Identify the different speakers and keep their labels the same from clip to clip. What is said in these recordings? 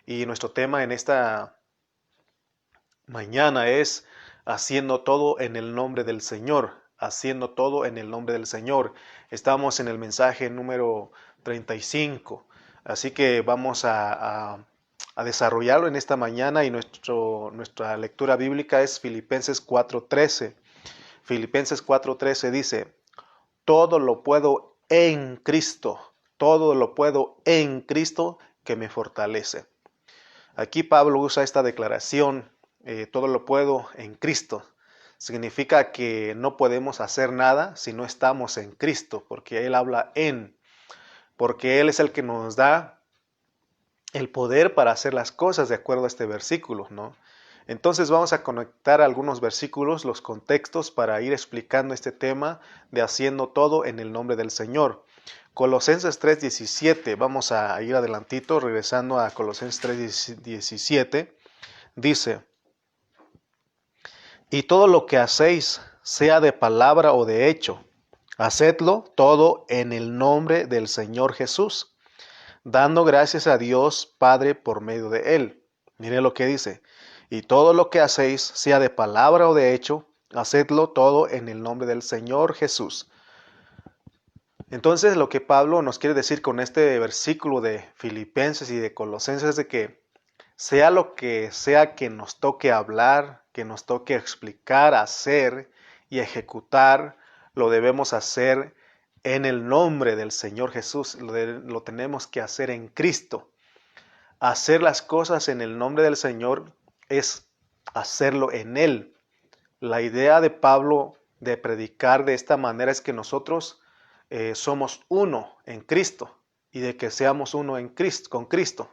Speaker 1: Y nuestro tema en esta mañana es haciendo todo en el nombre del Señor, haciendo todo en el nombre del Señor. Estamos en el mensaje número 35, así que vamos a desarrollarlo en esta mañana y nuestra lectura bíblica es Filipenses 4:13. Filipenses 4:13 dice, todo lo puedo en Cristo, todo lo puedo en Cristo que me fortalece. Aquí Pablo usa esta declaración, todo lo puedo en Cristo. Significa que no podemos hacer nada si no estamos en Cristo, porque Él habla porque Él es el que nos da el poder para hacer las cosas de acuerdo a este versículo, ¿no? Entonces vamos a conectar algunos versículos, los contextos para ir explicando este tema de haciendo todo en el nombre del Señor. Colosenses 3:17, vamos a ir adelantito, regresando a Colosenses 3:17, dice, y todo lo que hacéis, sea de palabra o de hecho, hacedlo todo en el nombre del Señor Jesús, dando gracias a Dios Padre por medio de él. Mire lo que dice, y todo lo que hacéis, sea de palabra o de hecho, hacedlo todo en el nombre del Señor Jesús. Entonces lo que Pablo nos quiere decir con este versículo de Filipenses y de Colosenses es de que sea lo que sea que nos toque hablar, que nos toque explicar, hacer y ejecutar, lo debemos hacer en el nombre del Señor Jesús. Lo tenemos que hacer en Cristo. Hacer las cosas en el nombre del Señor es hacerlo en Él. La idea de Pablo de predicar de esta manera es que nosotros somos uno en Cristo y de que seamos uno en Cristo, con Cristo.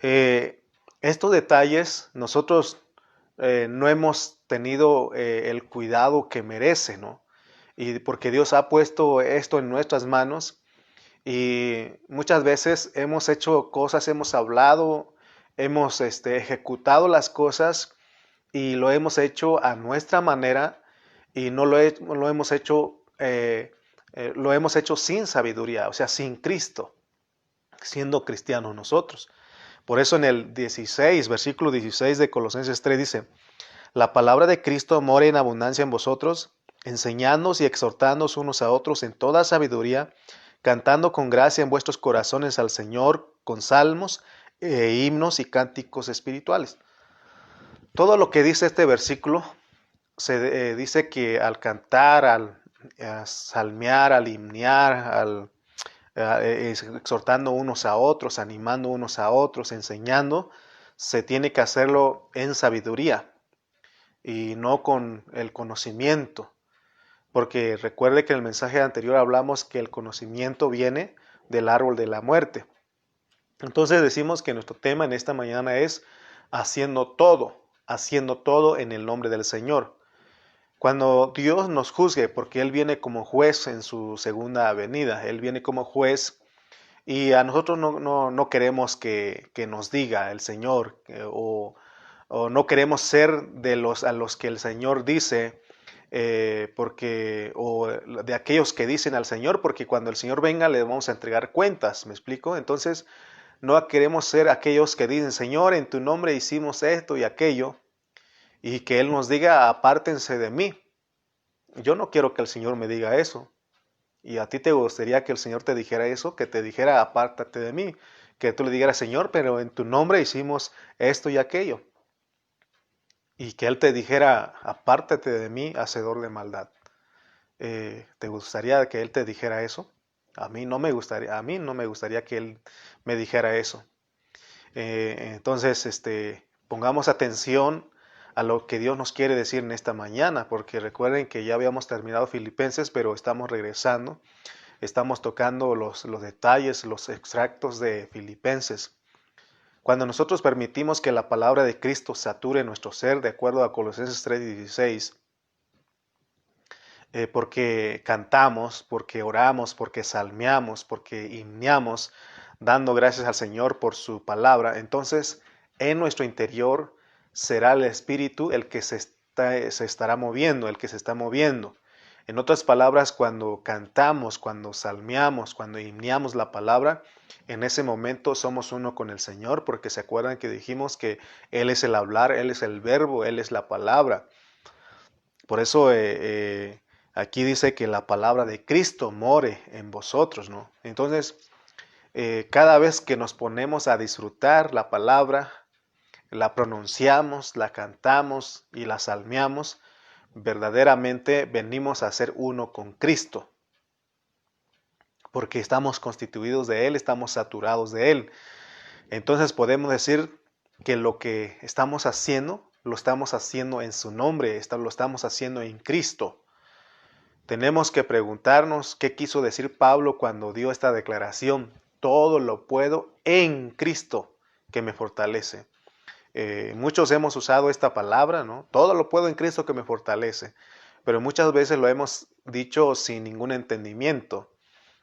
Speaker 1: Estos detalles nosotros no hemos tenido el cuidado que merece, ¿no? Y porque Dios ha puesto esto en nuestras manos y muchas veces hemos hecho cosas, hemos hablado, hemos ejecutado las cosas y lo hemos hecho a nuestra manera y no lo hemos hecho, lo hemos hecho sin sabiduría, o sea, sin Cristo, siendo cristianos nosotros. Por eso en el 16, versículo 16 de Colosenses 3 dice, la palabra de Cristo more en abundancia en vosotros, enseñándoos y exhortándoos unos a otros en toda sabiduría, cantando con gracia en vuestros corazones al Señor con salmos, himnos y cánticos espirituales. Todo lo que dice este versículo se dice que al cantar, al salmear, al himnear, exhortando unos a otros, animando unos a otros, enseñando, se tiene que hacerlo en sabiduría y no con el conocimiento. Porque recuerde que en el mensaje anterior hablamos que el conocimiento viene del árbol de la muerte. Entonces decimos que nuestro tema en esta mañana es haciendo todo en el nombre del Señor. Cuando Dios nos juzgue, porque Él viene como juez en su segunda venida, Él viene como juez y a nosotros no queremos que nos diga el Señor o no queremos ser de los a los que el Señor dice, o de aquellos que dicen al Señor, porque cuando el Señor venga le vamos a entregar cuentas, ¿me explico? Entonces no queremos ser aquellos que dicen, Señor, en tu nombre hicimos esto y aquello, y que Él nos diga, apártense de mí. Yo no quiero que el Señor me diga eso. ¿Y a ti te gustaría que el Señor te dijera eso? Que te dijera, apártate de mí. Que tú le dijeras, Señor, pero en tu nombre hicimos esto y aquello. Y que Él te dijera, apártate de mí, hacedor de maldad. ¿Te gustaría que Él te dijera eso? A mí no me gustaría que Él me dijera eso. Entonces, pongamos atención a lo que Dios nos quiere decir en esta mañana, porque recuerden que ya habíamos terminado Filipenses, pero estamos regresando, estamos tocando los detalles, los extractos de Filipenses. Cuando nosotros permitimos que la palabra de Cristo sature nuestro ser, de acuerdo a Colosenses 3:16, porque cantamos, porque oramos, porque salmeamos, porque himneamos, dando gracias al Señor por su palabra, entonces en nuestro interior será el Espíritu el que se estará moviendo, el que se está moviendo. En otras palabras, cuando cantamos, cuando salmeamos, cuando himneamos la palabra, en ese momento somos uno con el Señor, porque se acuerdan que dijimos que Él es el hablar, Él es el verbo, Él es la palabra. Por eso aquí dice que la palabra de Cristo more en vosotros, ¿no? Entonces, cada vez que nos ponemos a disfrutar la palabra, la pronunciamos, la cantamos y la salmeamos, verdaderamente venimos a ser uno con Cristo, porque estamos constituidos de Él, estamos saturados de Él. Entonces podemos decir que lo que estamos haciendo, lo estamos haciendo en su nombre, lo estamos haciendo en Cristo. Tenemos que preguntarnos qué quiso decir Pablo cuando dio esta declaración: todo lo puedo en Cristo que me fortalece. Muchos hemos usado esta palabra, ¿no? Todo lo puedo en Cristo que me fortalece, pero muchas veces lo hemos dicho sin ningún entendimiento.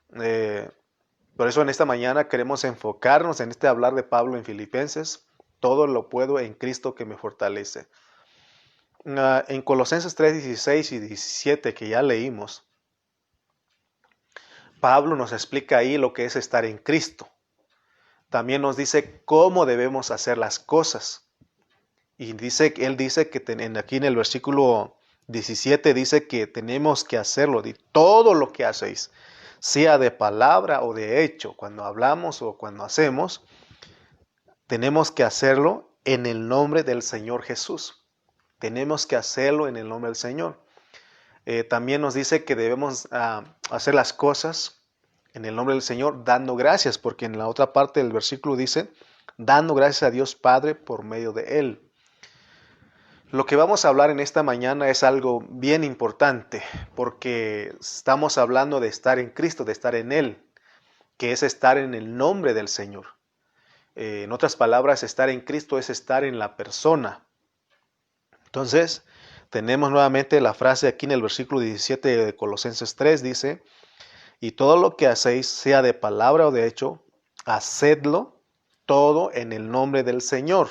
Speaker 1: Por eso en esta mañana queremos enfocarnos en este hablar de Pablo en Filipenses: todo lo puedo en Cristo que me fortalece. En Colosenses 3, 16 y 17 que ya leímos, Pablo nos explica ahí lo que es estar en Cristo. También nos dice cómo debemos hacer las cosas. Y él dice que aquí en el versículo 17 dice que tenemos que hacerlo, de todo lo que hacéis, sea de palabra o de hecho, cuando hablamos o cuando hacemos, tenemos que hacerlo en el nombre del Señor Jesús. Tenemos que hacerlo en el nombre del Señor. También nos dice que debemos hacer las cosas en el nombre del Señor dando gracias, porque en la otra parte del versículo dice, dando gracias a Dios Padre por medio de Él. Lo que vamos a hablar en esta mañana es algo bien importante, porque estamos hablando de estar en Cristo, de estar en Él, que es estar en el nombre del Señor. En otras palabras, estar en Cristo es estar en la persona. Entonces, tenemos nuevamente la frase aquí en el versículo 17 de Colosenses 3, dice, y todo lo que hacéis, sea de palabra o de hecho, hacedlo todo en el nombre del Señor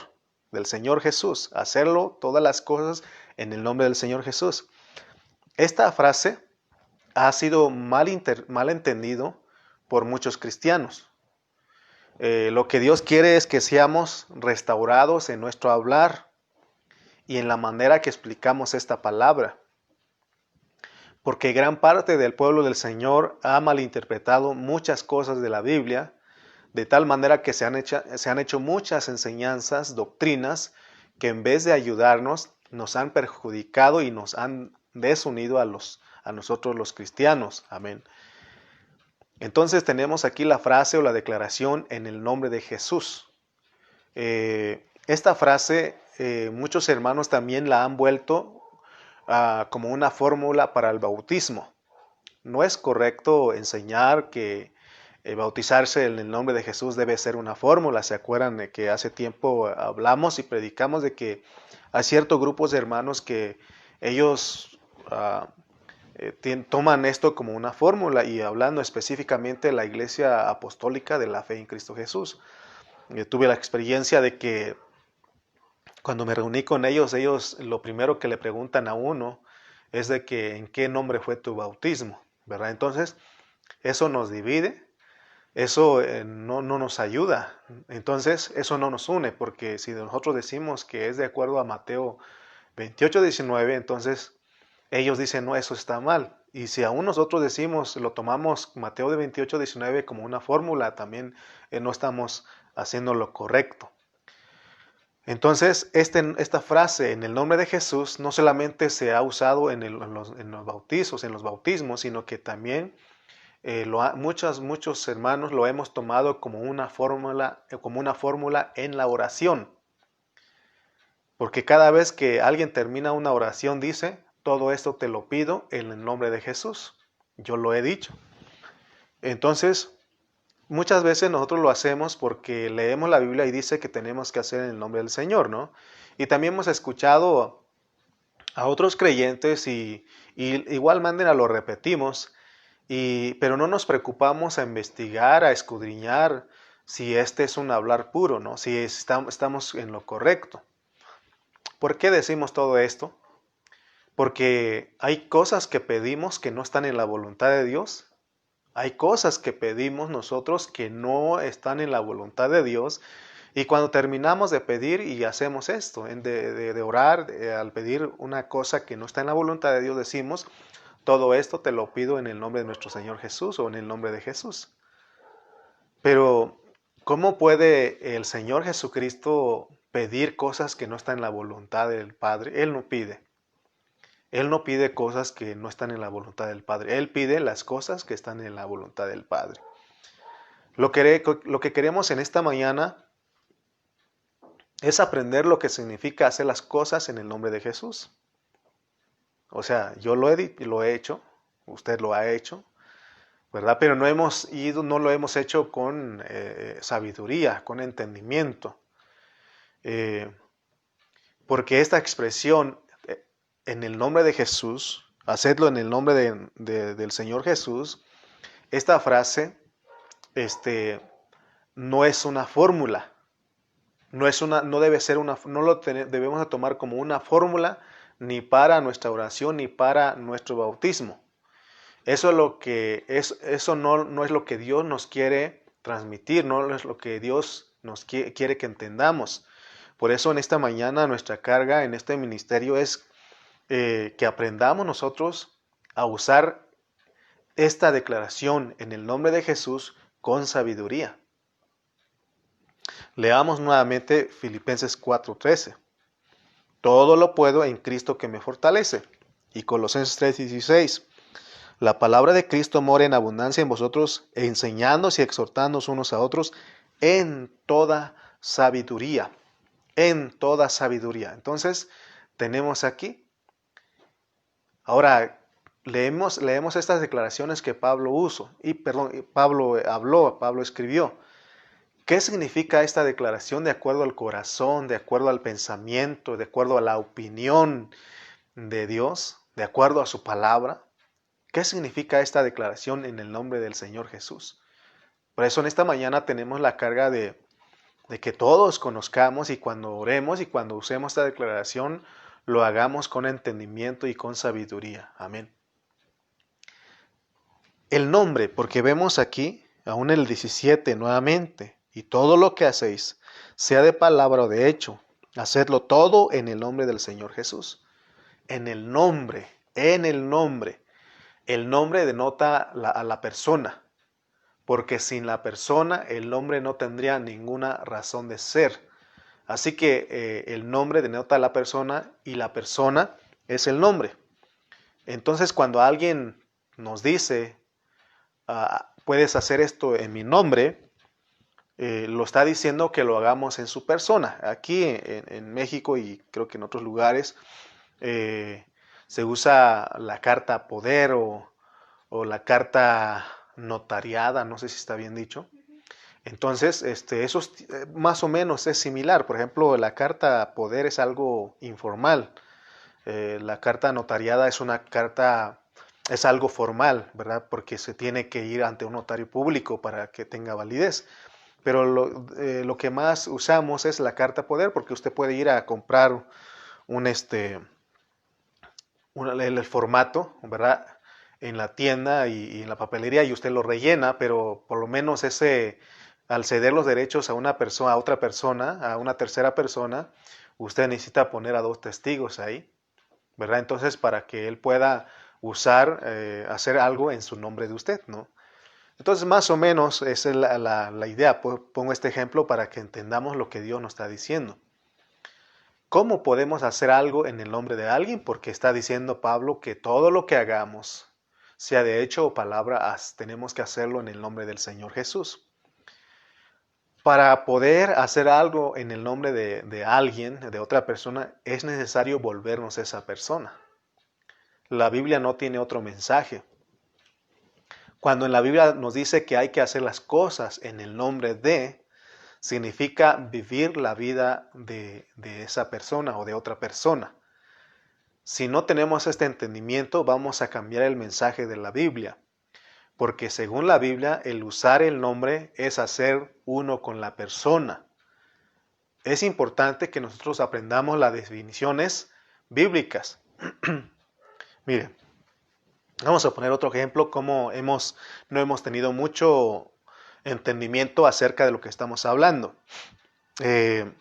Speaker 1: Jesús. Hacerlo, todas las cosas, en el nombre del Señor Jesús. Esta frase ha sido mal entendido por muchos cristianos. Lo que Dios quiere es que seamos restaurados en nuestro hablar y en la manera que explicamos esta palabra. Porque gran parte del pueblo del Señor ha malinterpretado muchas cosas de la Biblia, de tal manera que se han hecho muchas enseñanzas, doctrinas, que en vez de ayudarnos, nos han perjudicado y nos han desunido a nosotros los cristianos. Amén. Entonces tenemos aquí la frase o la declaración en el nombre de Jesús. Esta frase muchos hermanos también la han vuelto como una fórmula para el bautismo. No es correcto enseñar que bautizarse en el nombre de Jesús debe ser una fórmula. ¿Se acuerdan de que hace tiempo hablamos y predicamos de que hay ciertos grupos de hermanos que ellos toman esto como una fórmula? Y hablando específicamente de la Iglesia Apostólica de la Fe en Cristo Jesús. Tuve la experiencia de que cuando me reuní con ellos lo primero que le preguntan a uno es de que en qué nombre fue tu bautismo, ¿verdad? Entonces, eso nos divide, eso no nos ayuda. Entonces, eso no nos une, porque si nosotros decimos que es de acuerdo a Mateo 28, 19, entonces ellos dicen, no, eso está mal. Y si aún nosotros decimos, lo tomamos Mateo de 28, 19 como una fórmula, también no estamos haciendo lo correcto. Entonces, esta frase en el nombre de Jesús no solamente se ha usado en los bautizos, en los bautismos, sino que también muchos hermanos lo hemos tomado como una fórmula en la oración. Porque cada vez que alguien termina una oración dice, todo esto te lo pido en el nombre de Jesús. Yo lo he dicho. Entonces, muchas veces nosotros lo hacemos porque leemos la Biblia y dice que tenemos que hacer en el nombre del Señor, ¿no? Y también hemos escuchado a otros creyentes y igualmente lo repetimos, pero no nos preocupamos a investigar, a escudriñar si este es un hablar puro, ¿no? Si estamos en lo correcto. ¿Por qué decimos todo esto? Porque hay cosas que pedimos que no están en la voluntad de Dios. Hay cosas que pedimos nosotros que no están en la voluntad de Dios. Y cuando terminamos de pedir y hacemos esto, de orar, al pedir una cosa que no está en la voluntad de Dios, decimos, todo esto te lo pido en el nombre de nuestro Señor Jesús o en el nombre de Jesús. Pero, ¿cómo puede el Señor Jesucristo pedir cosas que no están en la voluntad del Padre? Él no pide. Él no pide cosas que no están en la voluntad del Padre. Él pide las cosas que están en la voluntad del Padre. Lo que queremos en esta mañana es aprender lo que significa hacer las cosas en el nombre de Jesús. O sea, yo lo he hecho, usted lo ha hecho, ¿verdad? Pero no lo hemos hecho con sabiduría, con entendimiento. Porque esta expresión, en el nombre de Jesús, hacedlo en el nombre del Señor Jesús, esta frase no es una fórmula, no debe ser no lo debemos de tomar como una fórmula ni para nuestra oración ni para nuestro bautismo. Eso no es lo que Dios nos quiere transmitir, no es lo que Dios nos quiere que entendamos. Por eso en esta mañana nuestra carga en este ministerio es que aprendamos nosotros a usar esta declaración en el nombre de Jesús con sabiduría. Leamos nuevamente Filipenses 4:13. Todo lo puedo en Cristo que me fortalece. Y Colosenses 3:16. La palabra de Cristo mora en abundancia en vosotros, enseñándoos y exhortándoos unos a otros en toda sabiduría. En toda sabiduría. Entonces, tenemos aquí. Ahora, leemos estas declaraciones que Pablo Pablo escribió. ¿Qué significa esta declaración de acuerdo al corazón, de acuerdo al pensamiento, de acuerdo a la opinión de Dios, de acuerdo a su palabra? ¿Qué significa esta declaración en el nombre del Señor Jesús? Por eso en esta mañana tenemos la carga de que todos conozcamos y cuando oremos y cuando usemos esta declaración, lo hagamos con entendimiento y con sabiduría. Amén. El nombre, porque vemos aquí, aún el 17 nuevamente, y todo lo que hacéis, sea de palabra o de hecho, hacedlo todo en el nombre del Señor Jesús. En el nombre, en el nombre. El nombre denota a la persona, porque sin la persona el nombre no tendría ninguna razón de ser. Así que el nombre denota a la persona y la persona es el nombre. Entonces cuando alguien nos dice, puedes hacer esto en mi nombre, lo está diciendo que lo hagamos en su persona. Aquí en México y creo que en otros lugares se usa la carta poder o la carta notariada, no sé si está bien dicho. Entonces, eso más o menos es similar. Por ejemplo, la carta poder es algo informal. La carta notariada es es algo formal, ¿verdad? Porque se tiene que ir ante un notario público para que tenga validez. Pero lo que más usamos es la carta poder, porque usted puede ir a comprar el formato, ¿verdad? En la tienda y en la papelería y usted lo rellena, pero por lo menos al ceder los derechos a una persona, a otra persona, a una tercera persona, usted necesita poner a 2 testigos ahí, ¿verdad? Entonces, para que él pueda hacer algo en su nombre de usted, ¿no? Entonces, más o menos esa es la idea. Pongo este ejemplo para que entendamos lo que Dios nos está diciendo. ¿Cómo podemos hacer algo en el nombre de alguien? Porque está diciendo Pablo que todo lo que hagamos, sea de hecho o palabra, tenemos que hacerlo en el nombre del Señor Jesús. Para poder hacer algo en el nombre de alguien, de otra persona, es necesario volvernos esa persona. La Biblia no tiene otro mensaje. Cuando en la Biblia nos dice que hay que hacer las cosas en el nombre de, significa vivir la vida de esa persona o de otra persona. Si no tenemos este entendimiento, vamos a cambiar el mensaje de la Biblia. Porque según la Biblia, el usar el nombre es hacer uno con la persona. Es importante que nosotros aprendamos las definiciones bíblicas. Mire, vamos a poner otro ejemplo, como no hemos tenido mucho entendimiento acerca de lo que estamos hablando. Eh,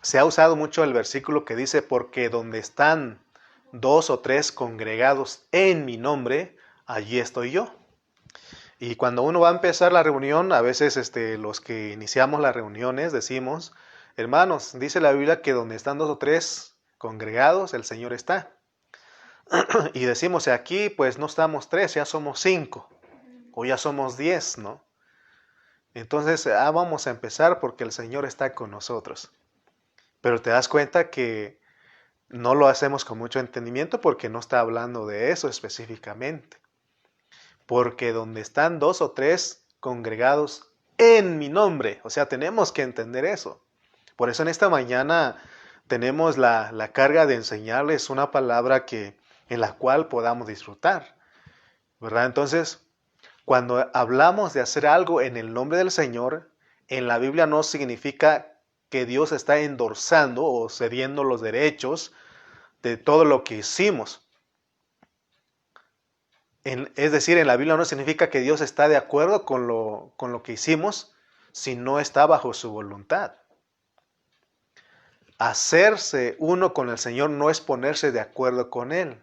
Speaker 1: Se ha usado mucho el versículo que dice, porque donde están dos o tres congregados en mi nombre, allí estoy yo. Y cuando uno va a empezar la reunión, a veces los que iniciamos las reuniones decimos, hermanos, dice la Biblia que donde están dos o tres congregados, el Señor está. Y decimos, aquí pues no estamos tres, ya somos 5, o ya somos 10, ¿no? Entonces, vamos a empezar porque el Señor está con nosotros. Pero te das cuenta que no lo hacemos con mucho entendimiento porque no está hablando de eso específicamente. Porque donde están dos o tres congregados en mi nombre, o sea, tenemos que entender eso. Por eso en esta mañana tenemos la carga de enseñarles una palabra en la cual podamos disfrutar, ¿verdad? Entonces, cuando hablamos de hacer algo en el nombre del Señor, en la Biblia no significa que Dios está endorsando o cediendo los derechos de todo lo que hicimos. Es decir, en la Biblia no significa que Dios está de acuerdo con lo que hicimos si no está bajo su voluntad. Hacerse uno con el Señor no es ponerse de acuerdo con Él.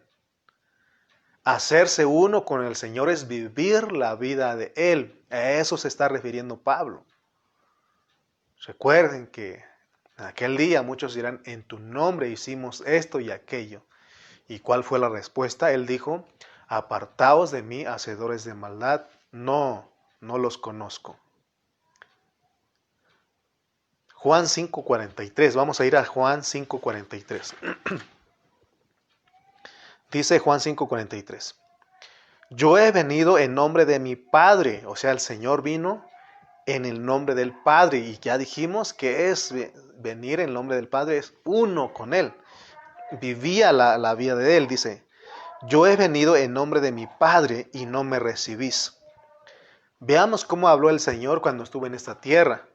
Speaker 1: Hacerse uno con el Señor es vivir la vida de Él. A eso se está refiriendo Pablo. Recuerden que en aquel día muchos dirán, en tu nombre hicimos esto y aquello. ¿Y cuál fue la respuesta? Él dijo, apartaos de mí, hacedores de maldad, no los conozco. Juan 5:43, vamos a ir a Juan 5:43. Dice Juan 5:43, yo he venido en nombre de mi Padre, o sea, el Señor vino en el nombre del Padre, y ya dijimos que es venir en nombre del Padre, es uno con Él. Vivía la vida de Él, dice, yo he venido en nombre de mi Padre y no me recibís. Veamos cómo habló el Señor cuando estuvo en esta tierra.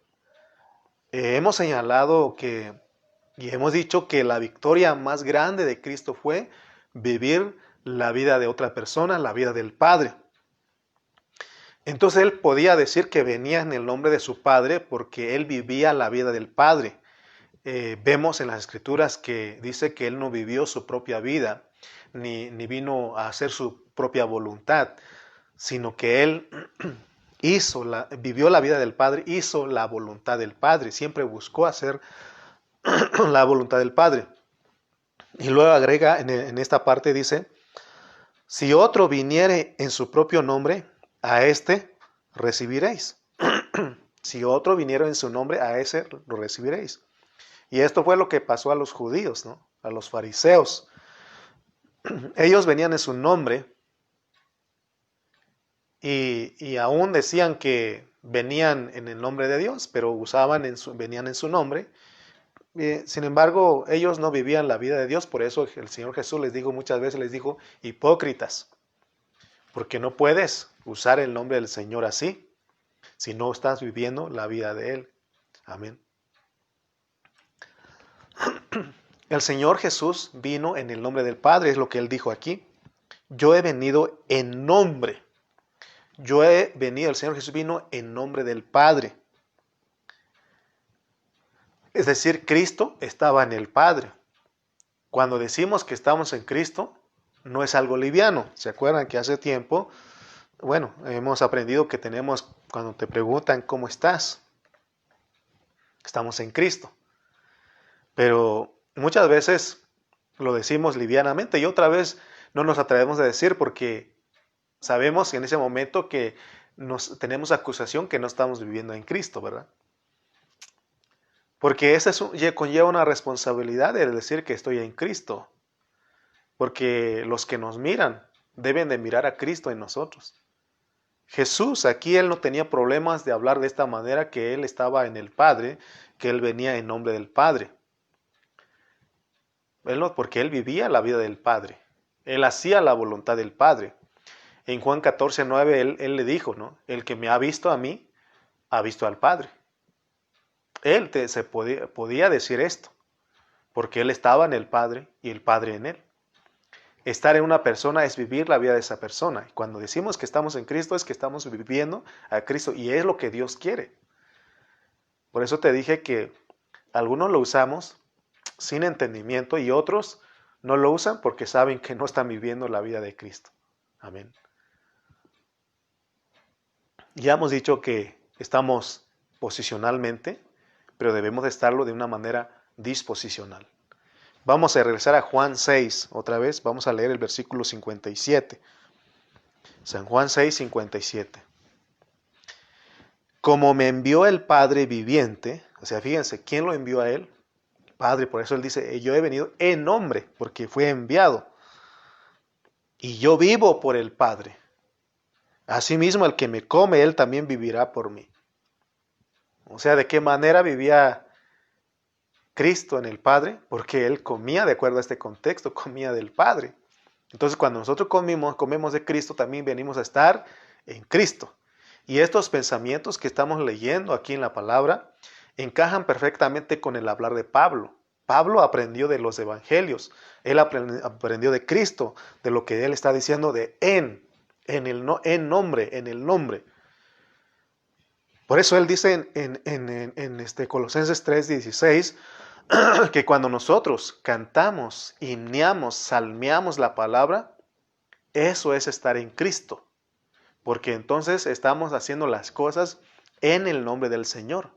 Speaker 1: Hemos señalado y hemos dicho que la victoria más grande de Cristo fue vivir la vida de otra persona, la vida del Padre. Entonces Él podía decir que venía en el nombre de su Padre porque Él vivía la vida del Padre. Vemos en las Escrituras que dice que Él no vivió su propia vida, ni vino a hacer su propia voluntad, sino que Él vivió la vida del Padre, hizo la voluntad del Padre, siempre buscó hacer la voluntad del Padre. Y luego agrega en esta parte, dice, si otro viniere en su propio nombre, a éste recibiréis. Si otro viniera en su nombre, a ese lo recibiréis. Y esto fue lo que pasó a los judíos, ¿no? A los fariseos. Ellos venían en su nombre y aún decían que venían en el nombre de Dios, pero venían en su nombre. Sin embargo, ellos no vivían la vida de Dios, por eso el Señor Jesús muchas veces les dijo, hipócritas, porque no puedes usar el nombre del Señor así, si no estás viviendo la vida de Él. Amén. El Señor Jesús vino en el nombre del Padre, es lo que Él dijo aquí. Yo he venido en nombre. El Señor Jesús vino en nombre del Padre. Es decir, Cristo estaba en el Padre. Cuando decimos que estamos en Cristo, no es algo liviano. ¿Se acuerdan que hace tiempo, hemos aprendido que cuando te preguntan cómo estás, estamos en Cristo. Pero muchas veces lo decimos livianamente y otra vez no nos atrevemos a decir porque sabemos en ese momento que tenemos acusación que no estamos viviendo en Cristo, ¿verdad? Porque eso conlleva una responsabilidad de decir que estoy en Cristo. Porque los que nos miran deben de mirar a Cristo en nosotros. Jesús, aquí Él no tenía problemas de hablar de esta manera, que Él estaba en el Padre, que Él venía en nombre del Padre. Porque Él vivía la vida del Padre. Él hacía la voluntad del Padre. En Juan 14:9 Él le dijo, ¿no? El que me ha visto a mí, ha visto al Padre. Él podía decir esto, porque Él estaba en el Padre y el Padre en Él. estar en una persona es vivir la vida de esa persona. Y cuando decimos que estamos en Cristo es que estamos viviendo a Cristo y es lo que Dios quiere. Por eso te dije que algunos lo usamos sin entendimiento y otros no lo usan porque saben que no están viviendo la vida de Cristo. Amén. Ya hemos dicho que estamos posicionalmente, pero debemos de estarlo de una manera disposicional. Vamos a regresar a Juan 6 otra vez. Vamos a leer el versículo 57. San Juan 6, 57. Como me envió el Padre viviente, o sea, fíjense, ¿quién lo envió a él? Padre, por eso él dice, yo he venido en nombre, porque fue enviado. Y yo vivo por el Padre. Asimismo, el que me come, él también vivirá por mí. O sea, ¿de qué manera vivía Cristo en el Padre? Porque él comía, de acuerdo a este contexto, comía del Padre. Entonces, cuando nosotros comemos de Cristo, también venimos a estar en Cristo. Y estos pensamientos que estamos leyendo aquí en la palabra encajan perfectamente con el hablar de Pablo. Pablo aprendió de los evangelios, él aprendió de Cristo, de lo que él está diciendo de en el nombre. Por eso él dice en Colosenses 3:16 que cuando nosotros cantamos, himneamos, salmeamos la palabra, eso es estar en Cristo. Porque entonces estamos haciendo las cosas en el nombre del Señor.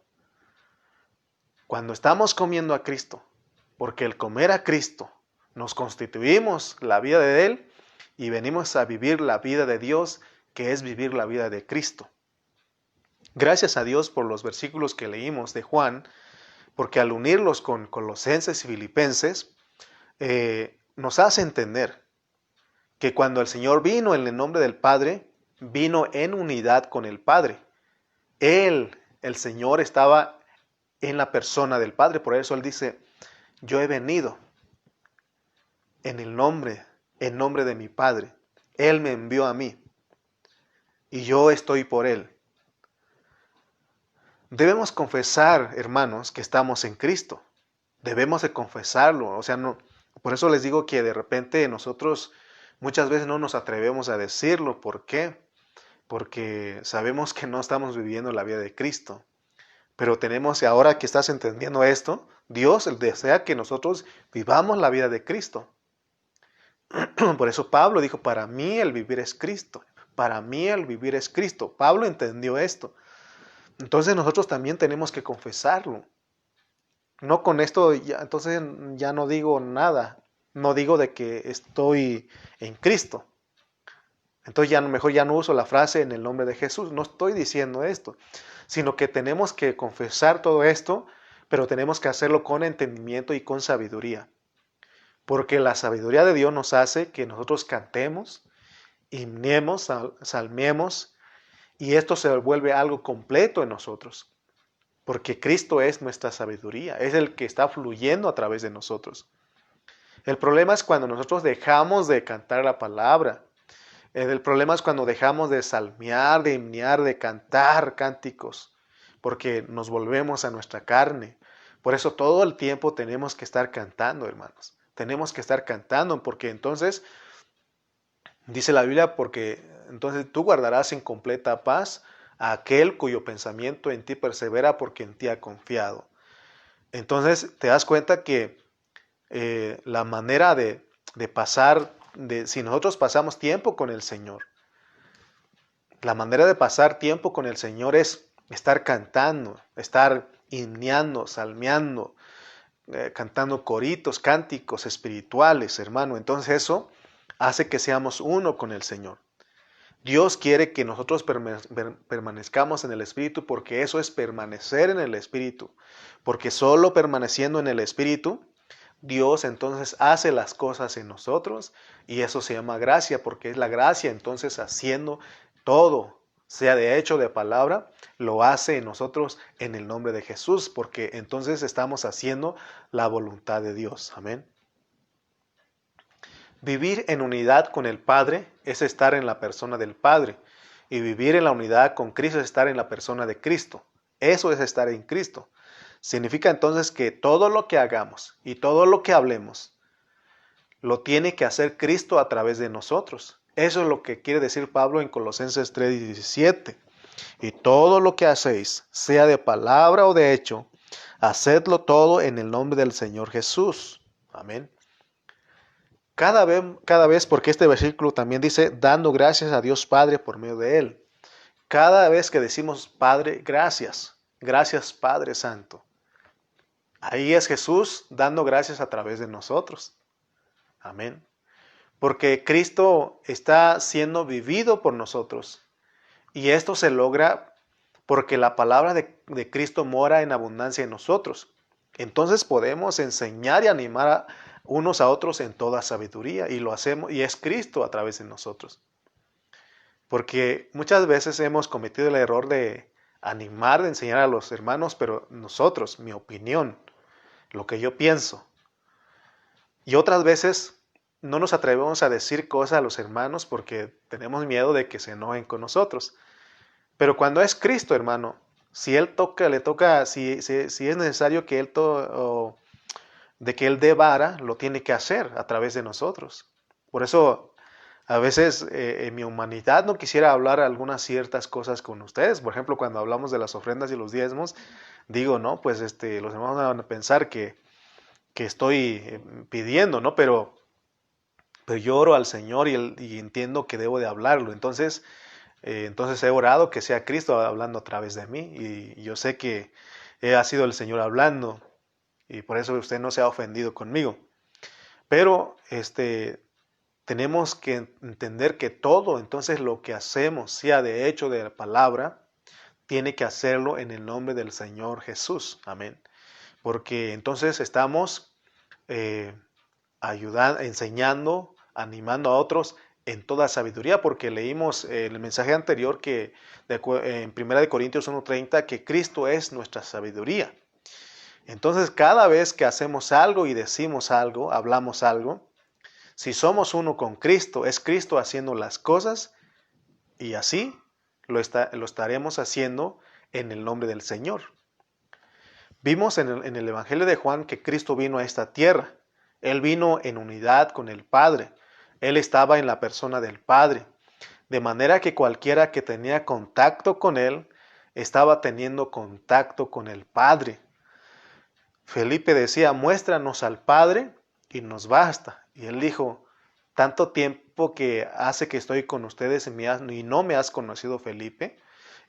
Speaker 1: Cuando estamos comiendo a Cristo, porque el comer a Cristo nos constituimos la vida de Él y venimos a vivir la vida de Dios, que es vivir la vida de Cristo. Gracias a Dios por los versículos que leímos de Juan, porque al unirlos con Colosenses y Filipenses, nos hace entender que cuando el Señor vino en el nombre del Padre, vino en unidad con el Padre. Él, el Señor, estaba en la persona del Padre. Por eso Él dice, yo he venido en nombre de mi Padre. Él me envió a mí y yo estoy por Él. Debemos confesar, hermanos, que estamos en Cristo. Debemos de confesarlo. O sea, no, por eso les digo que de repente nosotros muchas veces no nos atrevemos a decirlo. ¿Por qué? Porque sabemos que no estamos viviendo la vida de Cristo. Pero tenemos, ahora que estás entendiendo esto, Dios desea que nosotros vivamos la vida de Cristo. Por eso Pablo dijo, para mí el vivir es Cristo. Para mí el vivir es Cristo. Pablo entendió esto. Entonces nosotros también tenemos que confesarlo. No con esto, entonces ya no digo nada. No digo de que estoy en Cristo. Entonces mejor ya no uso la frase en el nombre de Jesús. No estoy diciendo esto. Sino que tenemos que confesar todo esto, pero tenemos que hacerlo con entendimiento y con sabiduría. Porque la sabiduría de Dios nos hace que nosotros cantemos, himnemos, salmemos, y esto se vuelve algo completo en nosotros. Porque Cristo es nuestra sabiduría, es el que está fluyendo a través de nosotros. El problema es cuando nosotros dejamos de cantar la palabra. El problema es cuando dejamos de salmear, de himnear, de cantar cánticos, porque nos volvemos a nuestra carne. Por eso todo el tiempo tenemos que estar cantando, hermanos. Tenemos que estar cantando, porque entonces, dice la Biblia, porque entonces tú guardarás en completa paz a aquel cuyo pensamiento en ti persevera porque en ti ha confiado. Entonces te das cuenta que la manera de pasar, si nosotros pasamos tiempo con el Señor, la manera de pasar tiempo con el Señor es estar cantando, estar himneando, salmeando, cantando coritos, cánticos espirituales, hermano. Entonces eso hace que seamos uno con el Señor. Dios quiere que nosotros permanezcamos en el Espíritu, porque eso es permanecer en el Espíritu. Porque solo permaneciendo en el Espíritu, Dios entonces hace las cosas en nosotros, y eso se llama gracia, porque es la gracia entonces haciendo todo, sea de hecho o de palabra, lo hace en nosotros en el nombre de Jesús, porque entonces estamos haciendo la voluntad de Dios. Amén. Vivir en unidad con el Padre es estar en la persona del Padre, y vivir en la unidad con Cristo es estar en la persona de Cristo. Eso es estar en Cristo. Significa entonces que todo lo que hagamos y todo lo que hablemos lo tiene que hacer Cristo a través de nosotros. Eso es lo que quiere decir Pablo en Colosenses 3:17. Y todo lo que hacéis, sea de palabra o de hecho, hacedlo todo en el nombre del Señor Jesús. Amén. Cada vez, porque este versículo también dice, dando gracias a Dios Padre por medio de Él. Cada vez que decimos Padre, gracias. Gracias Padre Santo. Ahí es Jesús dando gracias a través de nosotros. Amén. Porque Cristo está siendo vivido por nosotros. Y esto se logra porque la palabra de Cristo mora en abundancia en nosotros. Entonces podemos enseñar y animar unos a otros en toda sabiduría. Y lo hacemos, y es Cristo a través de nosotros. Porque muchas veces hemos cometido el error de animar, de enseñar a los hermanos, pero nosotros, mi opinión, lo que yo pienso. Y otras veces no nos atrevemos a decir cosas a los hermanos porque tenemos miedo de que se enojen con nosotros. Pero cuando es Cristo, hermano, si Él toca, le toca, si es necesario que de que Él dé vara, lo tiene que hacer a través de nosotros. Por eso, a veces en mi humanidad no quisiera hablar algunas ciertas cosas con ustedes. Por ejemplo, cuando hablamos de las ofrendas y los diezmos, digo, ¿no? Pues los hermanos van a pensar que estoy pidiendo, ¿no? Pero yo oro al Señor y entiendo que debo de hablarlo. Entonces he orado que sea Cristo hablando a través de mí. Y yo sé que ha sido el Señor hablando. Y por eso usted no se ha ofendido conmigo. Pero tenemos que entender que todo, entonces lo que hacemos, sea de hecho de palabra, tiene que hacerlo en el nombre del Señor Jesús. Amén. Porque entonces estamos ayudando, enseñando, animando a otros en toda sabiduría, porque leímos el mensaje anterior que en 1 Corintios 1:30 que Cristo es nuestra sabiduría. Entonces cada vez que hacemos algo y decimos algo, hablamos algo, si somos uno con Cristo, es Cristo haciendo las cosas y así lo estaremos haciendo en el nombre del Señor. Vimos en el Evangelio de Juan que Cristo vino a esta tierra. Él vino en unidad con el Padre. Él estaba en la persona del Padre. De manera que cualquiera que tenía contacto con Él estaba teniendo contacto con el Padre. Felipe decía, muéstranos al Padre y nos basta. Y Él dijo, tanto tiempo que hace que estoy con ustedes y no me has conocido, Felipe.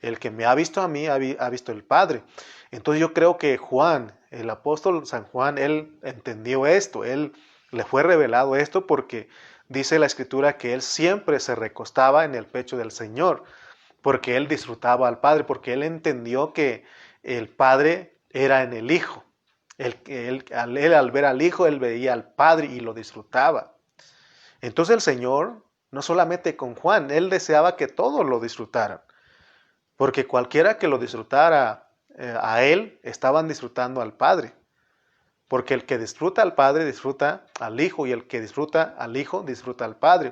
Speaker 1: El que me ha visto a mí ha visto el Padre. Entonces yo creo que Juan, el apóstol San Juan, él entendió esto, él le fue revelado esto porque dice la Escritura que él siempre se recostaba en el pecho del Señor, porque él disfrutaba al Padre, porque él entendió que el Padre era en el Hijo. Al ver al Hijo, él veía al Padre y lo disfrutaba. Entonces el Señor, no solamente con Juan, él deseaba que todos lo disfrutaran. Porque cualquiera que lo disfrutara a Él, estaban disfrutando al Padre. Porque el que disfruta al Padre, disfruta al Hijo, y el que disfruta al Hijo, disfruta al Padre.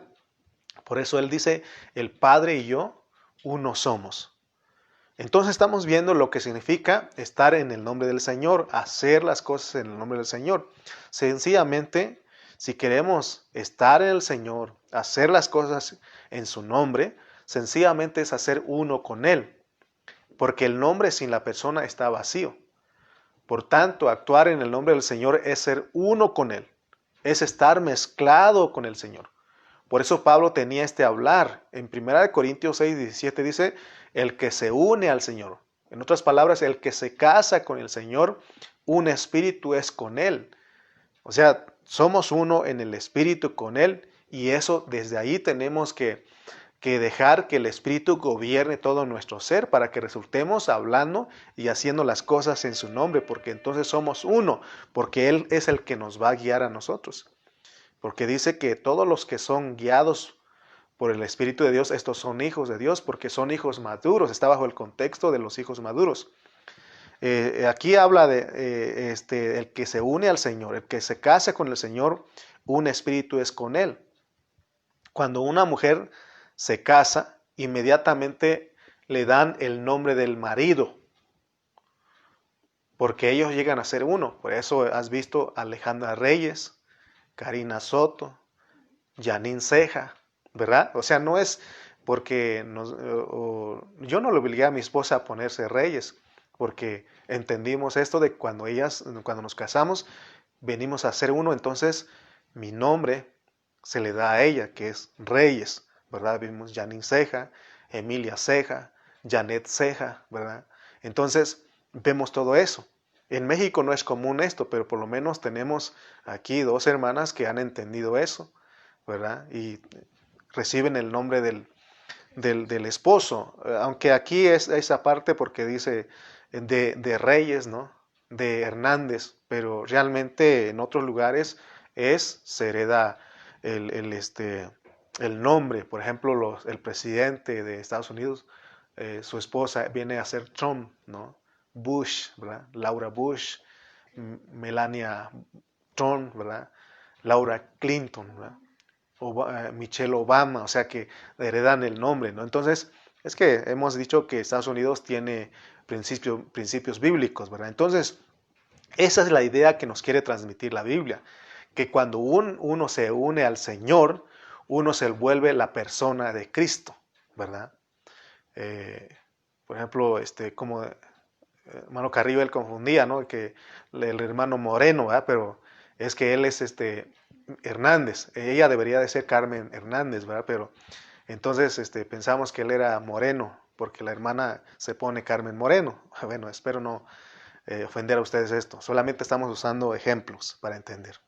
Speaker 1: Por eso Él dice, el Padre y yo, uno somos. Entonces estamos viendo lo que significa estar en el nombre del Señor, hacer las cosas en el nombre del Señor. Sencillamente, si queremos estar en el Señor, hacer las cosas en su nombre, sencillamente es hacer uno con Él. Porque el nombre sin la persona está vacío. Por tanto, actuar en el nombre del Señor es ser uno con Él, es estar mezclado con el Señor. Por eso Pablo tenía este hablar. En 1 Corintios 6:17 dice, el que se une al Señor. En otras palabras, el que se casa con el Señor, un espíritu es con Él. O sea, somos uno en el espíritu con Él, y eso desde ahí tenemos que dejar que el Espíritu gobierne todo nuestro ser para que resultemos hablando y haciendo las cosas en su nombre, porque entonces somos uno, porque Él es el que nos va a guiar a nosotros. Porque dice que todos los que son guiados por el Espíritu de Dios, estos son hijos de Dios, porque son hijos maduros, está bajo el contexto de los hijos maduros. Aquí habla de el que se une al Señor, el que se casa con el Señor, un espíritu es con Él. Cuando una mujer se casa, inmediatamente le dan el nombre del marido, porque ellos llegan a ser uno. Por eso has visto a Alejandra Reyes, Karina Soto, Janine Ceja, ¿verdad? O sea, no es porque yo no le obligué a mi esposa a ponerse Reyes, porque entendimos esto de cuando nos casamos, venimos a ser uno, entonces mi nombre se le da a ella, que es Reyes, ¿verdad? Vimos Janine Ceja, Emilia Ceja, Janet Ceja, ¿verdad? Entonces, vemos todo eso. En México no es común esto, pero por lo menos tenemos aquí dos hermanas que han entendido eso, ¿verdad? Y reciben el nombre del esposo, aunque aquí es esa parte porque dice de Reyes, ¿no? De Hernández, pero realmente en otros lugares se hereda el nombre. Por ejemplo, el presidente de Estados Unidos, su esposa viene a ser Trump, ¿no? Bush, ¿verdad? Laura Bush, Melania Trump, ¿verdad? Laura Clinton, ¿verdad? Michelle Obama, o sea que heredan el nombre, ¿no? Entonces, es que hemos dicho que Estados Unidos tiene principios bíblicos, ¿verdad? Entonces, esa es la idea que nos quiere transmitir la Biblia, que cuando uno se une al Señor, uno se vuelve la persona de Cristo, ¿verdad? Por ejemplo, como hermano Carrillo él confundía, ¿no? Que el hermano Moreno, ¿verdad? Pero es que él es Hernández. Ella debería de ser Carmen Hernández, ¿verdad? Pero entonces pensamos que él era Moreno, porque la hermana se pone Carmen Moreno. Bueno, espero no ofender a ustedes esto. Solamente estamos usando ejemplos para entender.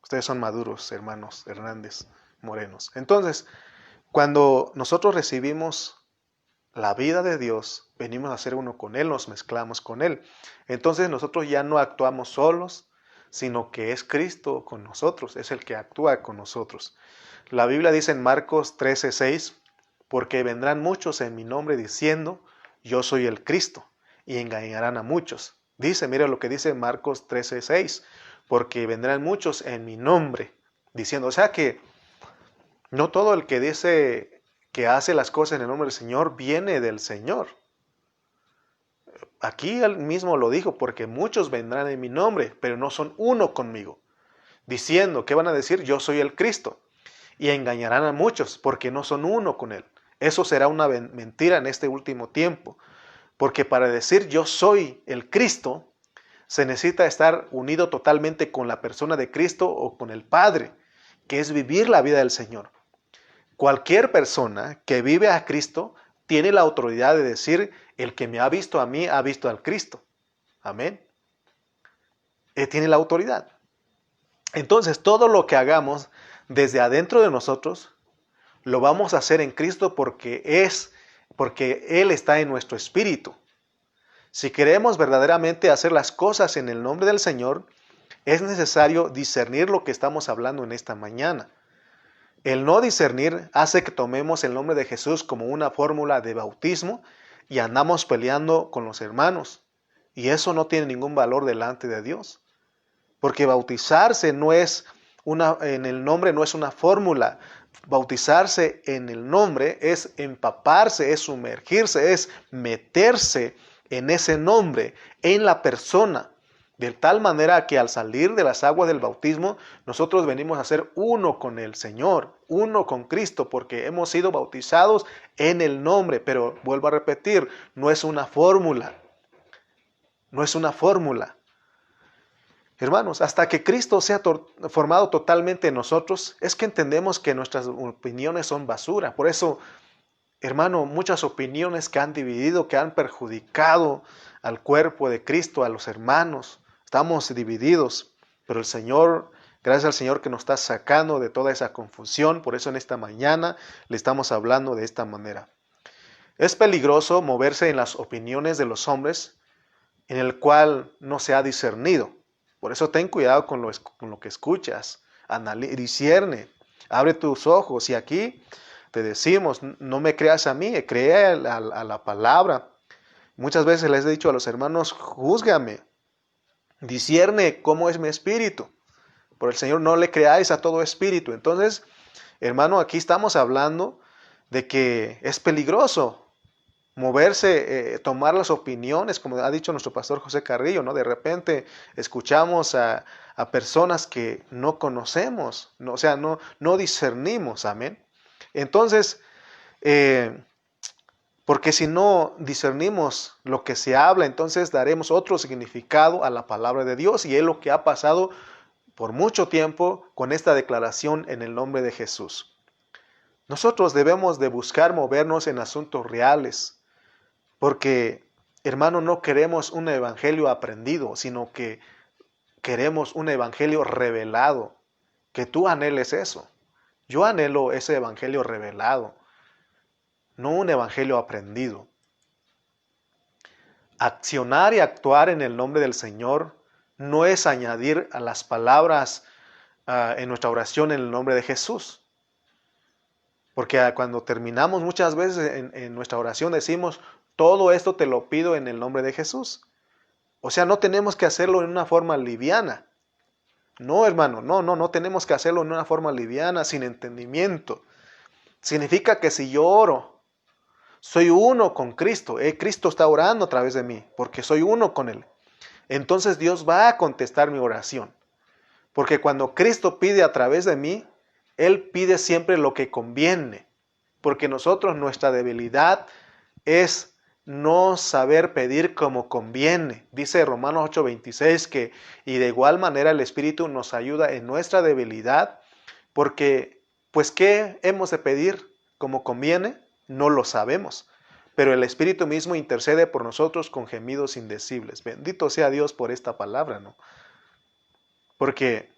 Speaker 1: Ustedes son maduros, hermanos Hernández Morenos. Entonces, cuando nosotros recibimos la vida de Dios, venimos a ser uno con Él, nos mezclamos con Él. Entonces nosotros ya no actuamos solos, sino que es Cristo con nosotros, es el que actúa con nosotros. La Biblia dice en Marcos 13:6, porque vendrán muchos en mi nombre diciendo, yo soy el Cristo, y engañarán a muchos. Dice, mira lo que dice Marcos 13:6, porque vendrán muchos en mi nombre diciendo, o sea que no todo el que dice que hace las cosas en el nombre del Señor viene del Señor. Aquí él mismo lo dijo, porque muchos vendrán en mi nombre, pero no son uno conmigo, diciendo, ¿qué van a decir? Yo soy el Cristo. Y engañarán a muchos, porque no son uno con Él. Eso será una mentira en este último tiempo, porque para decir yo soy el Cristo, se necesita estar unido totalmente con la persona de Cristo o con el Padre, que es vivir la vida del Señor. Cualquier persona que vive a Cristo tiene la autoridad de decir, el que me ha visto a mí, ha visto al Cristo. Amén. Él tiene la autoridad. Entonces, todo lo que hagamos desde adentro de nosotros, lo vamos a hacer en Cristo porque Él está en nuestro espíritu. Si queremos verdaderamente hacer las cosas en el nombre del Señor, es necesario discernir lo que estamos hablando en esta mañana. El no discernir hace que tomemos el nombre de Jesús como una fórmula de bautismo y andamos peleando con los hermanos. Y eso no tiene ningún valor delante de Dios. Porque bautizarse en el nombre no es una fórmula. Bautizarse en el nombre es empaparse, es sumergirse, es meterse en ese nombre, en la persona. De tal manera que al salir de las aguas del bautismo, nosotros venimos a ser uno con el Señor, uno con Cristo, porque hemos sido bautizados en el nombre. Pero vuelvo a repetir, no es una fórmula. No es una fórmula. Hermanos, hasta que Cristo sea formado totalmente en nosotros, es que entendemos que nuestras opiniones son basura. Por eso, hermano, muchas opiniones que han dividido, que han perjudicado al cuerpo de Cristo, a los hermanos, estamos divididos. Pero el Señor, gracias al Señor que nos está sacando de toda esa confusión, por eso en esta mañana le estamos hablando de esta manera. Es peligroso moverse en las opiniones de los hombres en el cual no se ha discernido. Por eso ten cuidado con lo que escuchas, discierne, abre tus ojos. Y aquí te decimos, no me creas a mí, cree a la palabra. Muchas veces les he dicho a los hermanos, júzgame, discierne cómo es mi espíritu. Por el Señor no le creáis a todo espíritu. Entonces, hermano, aquí estamos hablando de que es peligroso moverse, tomar las opiniones, como ha dicho nuestro pastor José Carrillo, ¿no? De repente escuchamos a a personas que no conocemos, no, o sea, no discernimos, amén. Entonces, porque si no discernimos lo que se habla, entonces daremos otro significado a la palabra de Dios, y es lo que ha pasado por mucho tiempo con esta declaración en el nombre de Jesús. Nosotros debemos de buscar movernos en asuntos reales, porque, hermano, no queremos un evangelio aprendido, sino que queremos un evangelio revelado. Que tú anheles eso. Yo anhelo ese evangelio revelado, no un evangelio aprendido. Accionar y actuar en el nombre del Señor no es añadir a las palabras en nuestra oración en el nombre de Jesús. Porque cuando terminamos muchas veces en nuestra oración decimos, todo esto te lo pido en el nombre de Jesús. O sea, no tenemos que hacerlo en una forma liviana. No, hermano, no tenemos que hacerlo en una forma liviana, sin entendimiento. Significa que si yo oro, soy uno con Cristo. Cristo está orando a través de mí, porque soy uno con Él. Entonces Dios va a contestar mi oración. Porque cuando Cristo pide a través de mí, Él pide siempre lo que conviene. Porque nosotros, nuestra debilidad es no saber pedir como conviene. Dice Romanos 8:26 que, y de igual manera el Espíritu nos ayuda en nuestra debilidad, porque, pues, ¿qué hemos de pedir como conviene? No lo sabemos. Pero el Espíritu mismo intercede por nosotros con gemidos indecibles. Bendito sea Dios por esta palabra, ¿no? Porque,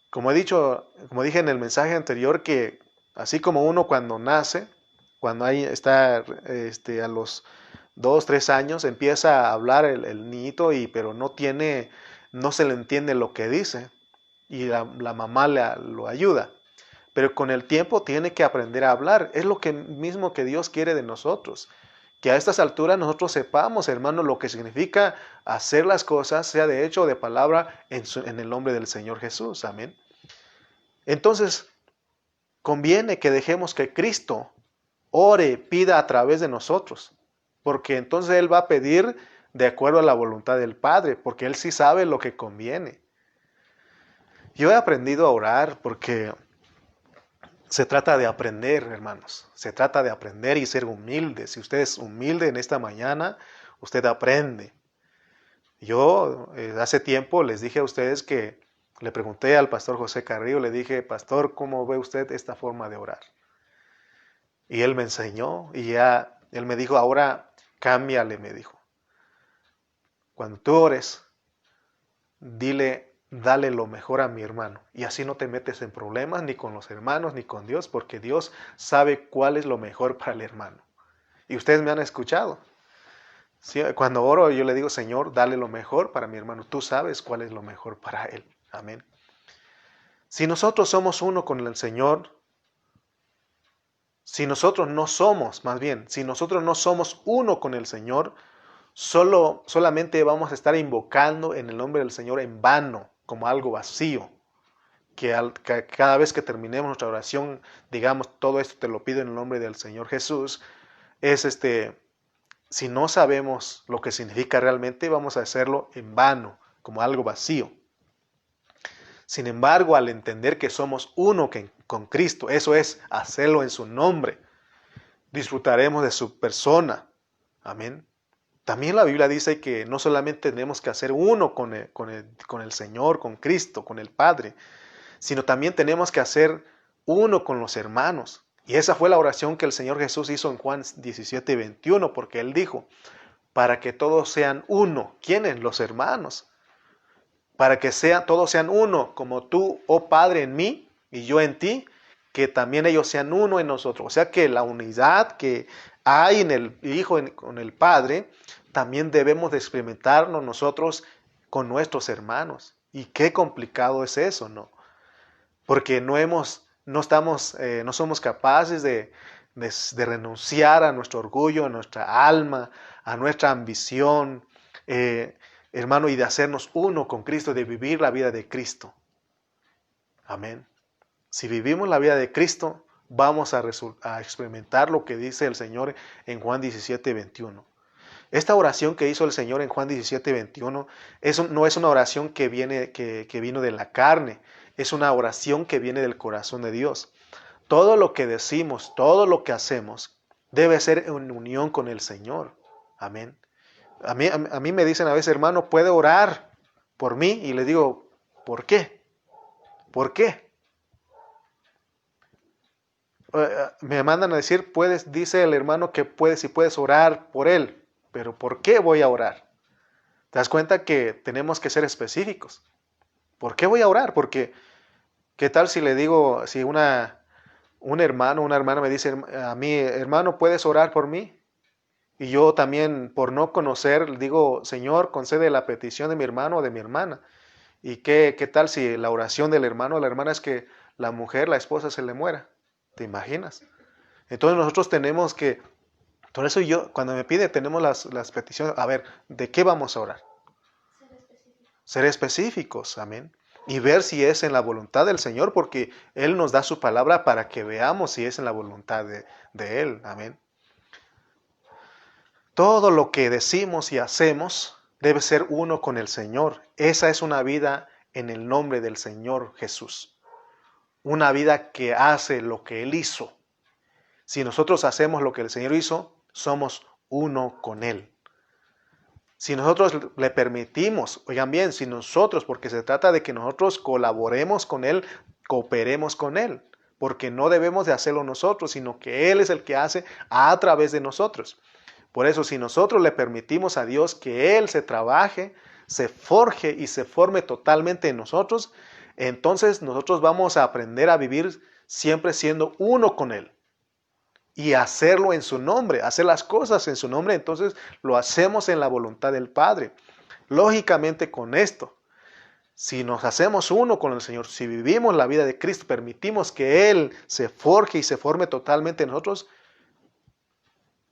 Speaker 1: como dije en el mensaje anterior, que así como uno cuando nace, cuando está a los 2, 3 años, empieza a hablar el niñito, pero no se le entiende lo que dice, y la mamá lo ayuda. Pero con el tiempo tiene que aprender a hablar. Es lo mismo que Dios quiere de nosotros. Que a estas alturas nosotros sepamos, hermano, lo que significa hacer las cosas, sea de hecho o de palabra, en el nombre del Señor Jesús. Amén. Entonces, conviene que dejemos que Cristo ore, pida a través de nosotros. Porque entonces Él va a pedir de acuerdo a la voluntad del Padre, porque Él sí sabe lo que conviene. Yo he aprendido a orar porque se trata de aprender, hermanos. Se trata de aprender y ser humilde. Si usted es humilde en esta mañana, usted aprende. Yo hace tiempo les dije a ustedes que le pregunté al pastor José Carrillo, le dije, pastor, ¿cómo ve usted esta forma de orar? Y él me enseñó y él me dijo, ahora cámbiale, me dijo. Cuando tú ores, dale lo mejor a mi hermano. Y así no te metes en problemas ni con los hermanos ni con Dios, porque Dios sabe cuál es lo mejor para el hermano. Y ustedes me han escuchado. ¿Sí? Cuando oro yo le digo, Señor, dale lo mejor para mi hermano. Tú sabes cuál es lo mejor para él. Amén. Si nosotros somos uno con el Señor, si nosotros no somos uno con el Señor, solamente vamos a estar invocando en el nombre del Señor en vano, como algo vacío. Que cada vez que terminemos nuestra oración, digamos, todo esto te lo pido en el nombre del Señor Jesús, si no sabemos lo que significa realmente, vamos a hacerlo en vano, como algo vacío. Sin embargo, al entender que somos uno con Cristo, eso es hacerlo en su nombre, disfrutaremos de su persona. Amén. También la Biblia dice que no solamente tenemos que hacer uno con el Señor, con Cristo, con el Padre, sino también tenemos que hacer uno con los hermanos. Y esa fue la oración que el Señor Jesús hizo en Juan 17:21, porque Él dijo, para que todos sean uno. ¿Quiénes? Los hermanos. Para que todos sean uno, como tú, oh Padre, en mí y yo en ti, que también ellos sean uno en nosotros. O sea que la unidad que hay en el Hijo con el Padre, también debemos de experimentarnos nosotros con nuestros hermanos. Y qué complicado es eso, ¿no? Porque no somos capaces de renunciar a nuestro orgullo, a nuestra alma, a nuestra ambición, hermano, y de hacernos uno con Cristo, de vivir la vida de Cristo. Amén. Si vivimos la vida de Cristo, vamos a experimentar lo que dice el Señor en Juan 17:21. Esta oración que hizo el Señor en Juan 17:21 no es una oración que vino de la carne, es una oración que viene del corazón de Dios. Todo lo que decimos, todo lo que hacemos, debe ser en unión con el Señor. Amén. A mí me dicen a veces, hermano, ¿puede orar por mí? Y le digo, ¿por qué? ¿Por qué? Me mandan a decir, dice el hermano que si puedes orar por él, pero ¿por qué voy a orar? ¿Te das cuenta que tenemos que ser específicos? ¿Por qué voy a orar? Porque, ¿qué tal si le digo, si un hermano, una hermana me dice a mí, hermano, ¿puedes orar por mí? Y yo también, por no conocer, digo, Señor, concede la petición de mi hermano o de mi hermana. ¿Y qué tal si la oración del hermano o la hermana es que la mujer, la esposa, se le muera? ¿Te imaginas? Entonces nosotros tenemos que, por eso yo, cuando me pide, tenemos las peticiones, a ver, ¿de qué vamos a orar? Ser específicos, amén. Y ver si es en la voluntad del Señor, porque Él nos da su palabra para que veamos si es en la voluntad de Él, amén. Todo lo que decimos y hacemos debe ser uno con el Señor. Esa es una vida en el nombre del Señor Jesús. Una vida que hace lo que Él hizo. Si nosotros hacemos lo que el Señor hizo, somos uno con Él. Si nosotros le permitimos, oigan bien, si nosotros, porque se trata de que nosotros colaboremos con Él, cooperemos con Él, porque no debemos de hacerlo nosotros, sino que Él es el que hace a través de nosotros. Por eso, si nosotros le permitimos a Dios que Él se trabaje, se forje y se forme totalmente en nosotros, entonces nosotros vamos a aprender a vivir siempre siendo uno con Él. Y hacerlo en su nombre, hacer las cosas en su nombre, entonces lo hacemos en la voluntad del Padre. Lógicamente con esto, si nos hacemos uno con el Señor, si vivimos la vida de Cristo, permitimos que Él se forje y se forme totalmente en nosotros,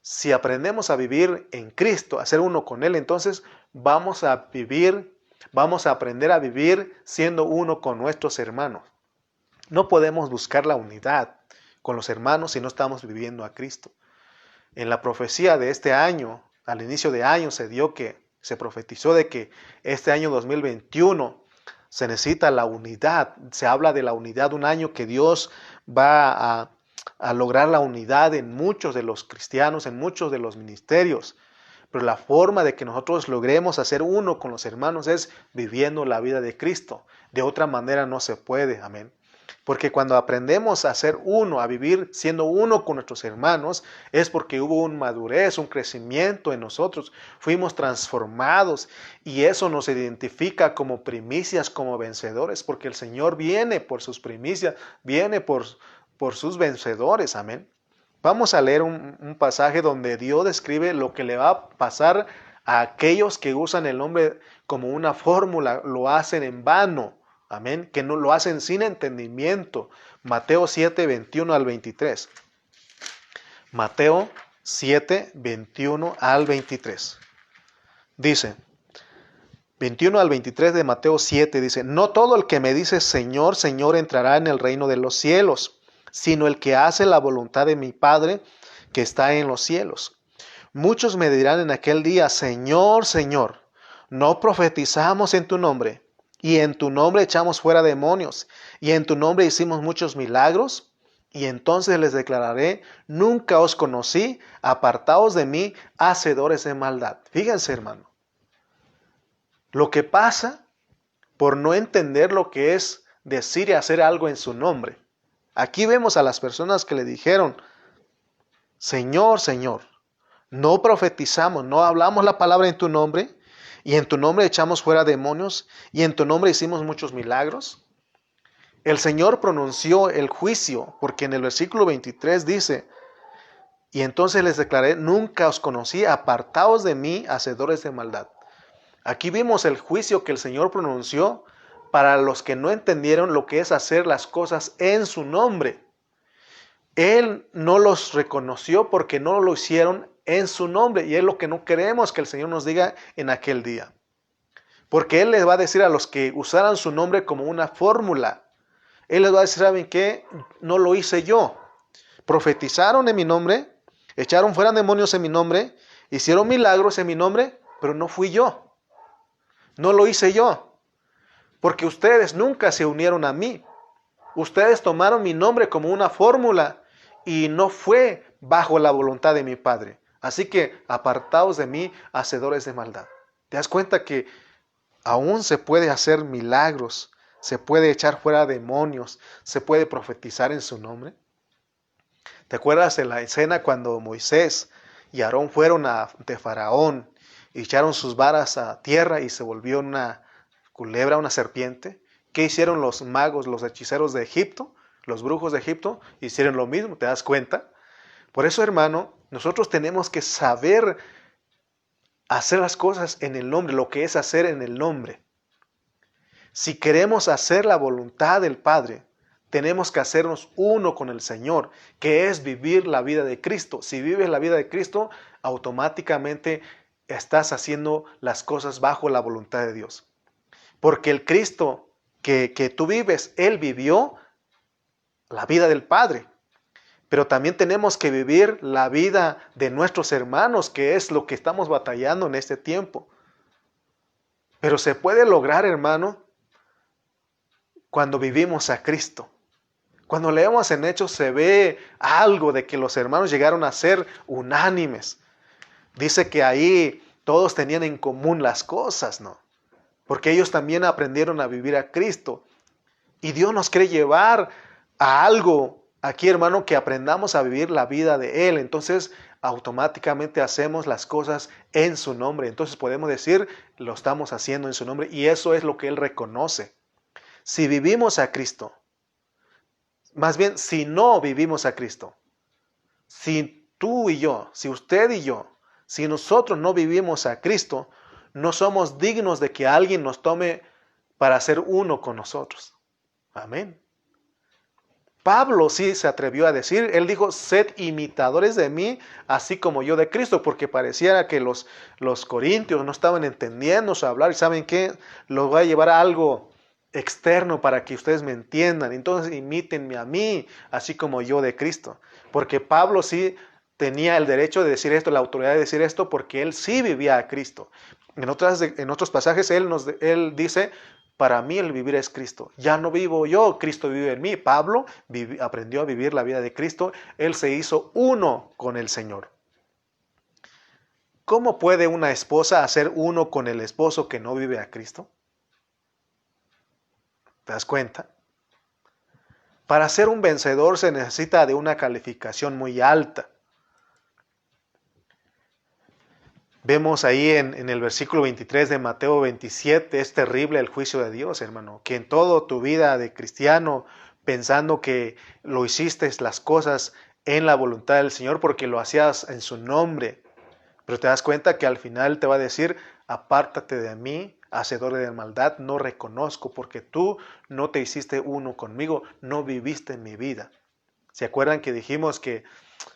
Speaker 1: si aprendemos a vivir en Cristo, a ser uno con Él, entonces vamos a aprender a vivir siendo uno con nuestros hermanos. No podemos buscar la unidad con los hermanos si no estamos viviendo a Cristo. En la profecía de este año, al inicio de año, se profetizó de que este año 2021 se necesita la unidad. Se habla de la unidad, un año que Dios va a lograr la unidad en muchos de los cristianos, en muchos de los ministerios. Pero la forma de que nosotros logremos hacer uno con los hermanos es viviendo la vida de Cristo. De otra manera no se puede, amén. Porque cuando aprendemos a ser uno, a vivir siendo uno con nuestros hermanos, es porque hubo una madurez, un crecimiento en nosotros. Fuimos transformados y eso nos identifica como primicias, como vencedores, porque el Señor viene por sus primicias, viene por sus vencedores, amén. Vamos a leer un pasaje donde Dios describe lo que le va a pasar a aquellos que usan el nombre como una fórmula, lo hacen en vano. Amén, que no lo hacen sin entendimiento. Mateo 7, 21 al 23. Mateo 7, 21 al 23. Dice, 21 al 23 de Mateo 7 dice, no todo el que me dice Señor, Señor entrará en el reino de los cielos, sino el que hace la voluntad de mi Padre que está en los cielos. Muchos me dirán en aquel día, Señor, Señor, ¿no profetizamos en tu nombre? Y en tu nombre echamos fuera demonios, y en tu nombre hicimos muchos milagros. Y entonces les declararé, nunca os conocí, apartaos de mí, hacedores de maldad. Fíjense, hermano, lo que pasa por no entender lo que es decir y hacer algo en su nombre. Aquí vemos a las personas que le dijeron, Señor, Señor, no profetizamos, no hablamos la palabra en tu nombre, y en tu nombre echamos fuera demonios, y en tu nombre hicimos muchos milagros. El Señor pronunció el juicio, porque en el versículo 23 dice, y entonces les declaré, nunca os conocí, apartaos de mí, hacedores de maldad. Aquí vimos el juicio que el Señor pronunció para los que no entendieron lo que es hacer las cosas en su nombre. Él no los reconoció porque no lo hicieron en su nombre. Y es lo que no queremos que el Señor nos diga en aquel día. Porque Él les va a decir a los que usaran su nombre como una fórmula. Él les va a decir, ¿saben qué? No lo hice yo. Profetizaron en mi nombre, echaron fuera demonios en mi nombre, Hicieron milagros en mi nombre, pero no fui yo. No lo hice yo. Porque ustedes nunca se unieron a mí. Ustedes tomaron mi nombre como una fórmula y no fue bajo la voluntad de mi Padre. Así que apartaos de mí, hacedores de maldad. ¿Te das cuenta que aún se puede hacer milagros, se puede echar fuera demonios, se puede profetizar en su nombre? ¿Te acuerdas de la escena cuando Moisés y Aarón fueron ante Faraón y echaron sus varas a tierra y se volvió una culebra, una serpiente? ¿Qué hicieron los magos, los hechiceros de Egipto? Los brujos de Egipto hicieron lo mismo, ¿te das cuenta? Por eso, hermano, nosotros tenemos que saber hacer las cosas en el nombre, lo que es hacer en el nombre. Si queremos hacer la voluntad del Padre, tenemos que hacernos uno con el Señor, que es vivir la vida de Cristo. Si vives la vida de Cristo, automáticamente estás haciendo las cosas bajo la voluntad de Dios. Porque el Cristo que tú vives, Él vivió la vida del Padre. Pero también tenemos que vivir la vida de nuestros hermanos, que es lo que estamos batallando en este tiempo. Pero se puede lograr, hermano, cuando vivimos a Cristo. Cuando leemos en Hechos se ve algo de que los hermanos llegaron a ser unánimes. Dice que ahí todos tenían en común las cosas, ¿no? Porque ellos también aprendieron a vivir a Cristo. Y Dios nos quiere llevar a algo aquí, hermano, que aprendamos a vivir la vida de Él. Entonces, automáticamente hacemos las cosas en su nombre. Entonces podemos decir, lo estamos haciendo en su nombre. Y eso es lo que Él reconoce. Si vivimos a Cristo, más bien, si no vivimos a Cristo, si tú y yo, si usted y yo, si nosotros no vivimos a Cristo, no somos dignos de que alguien nos tome para ser uno con nosotros. Amén. Pablo sí se atrevió a decir, él dijo, sed imitadores de mí, así como yo de Cristo, porque pareciera que los corintios no estaban entendiendo su hablar, y ¿saben qué? Los voy a llevar a algo externo para que ustedes me entiendan. Entonces imítenme a mí, así como yo de Cristo. Porque Pablo sí tenía el derecho de decir esto, la autoridad de decir esto, porque él sí vivía a Cristo. En otros pasajes él dice, para mí el vivir es Cristo. Ya no vivo yo, Cristo vive en mí. Pablo aprendió a vivir la vida de Cristo. Él se hizo uno con el Señor. ¿Cómo puede una esposa hacer uno con el esposo que no vive a Cristo? ¿Te das cuenta? Para ser un vencedor se necesita de una calificación muy alta. Vemos ahí en el versículo 23 de Mateo 27, es terrible el juicio de Dios, hermano. Que en toda tu vida de cristiano, pensando que lo hiciste las cosas en la voluntad del Señor porque lo hacías en su nombre. Pero te das cuenta que al final te va a decir, apártate de mí, hacedor de maldad, no reconozco porque tú no te hiciste uno conmigo, no viviste en mi vida. ¿Se acuerdan que dijimos que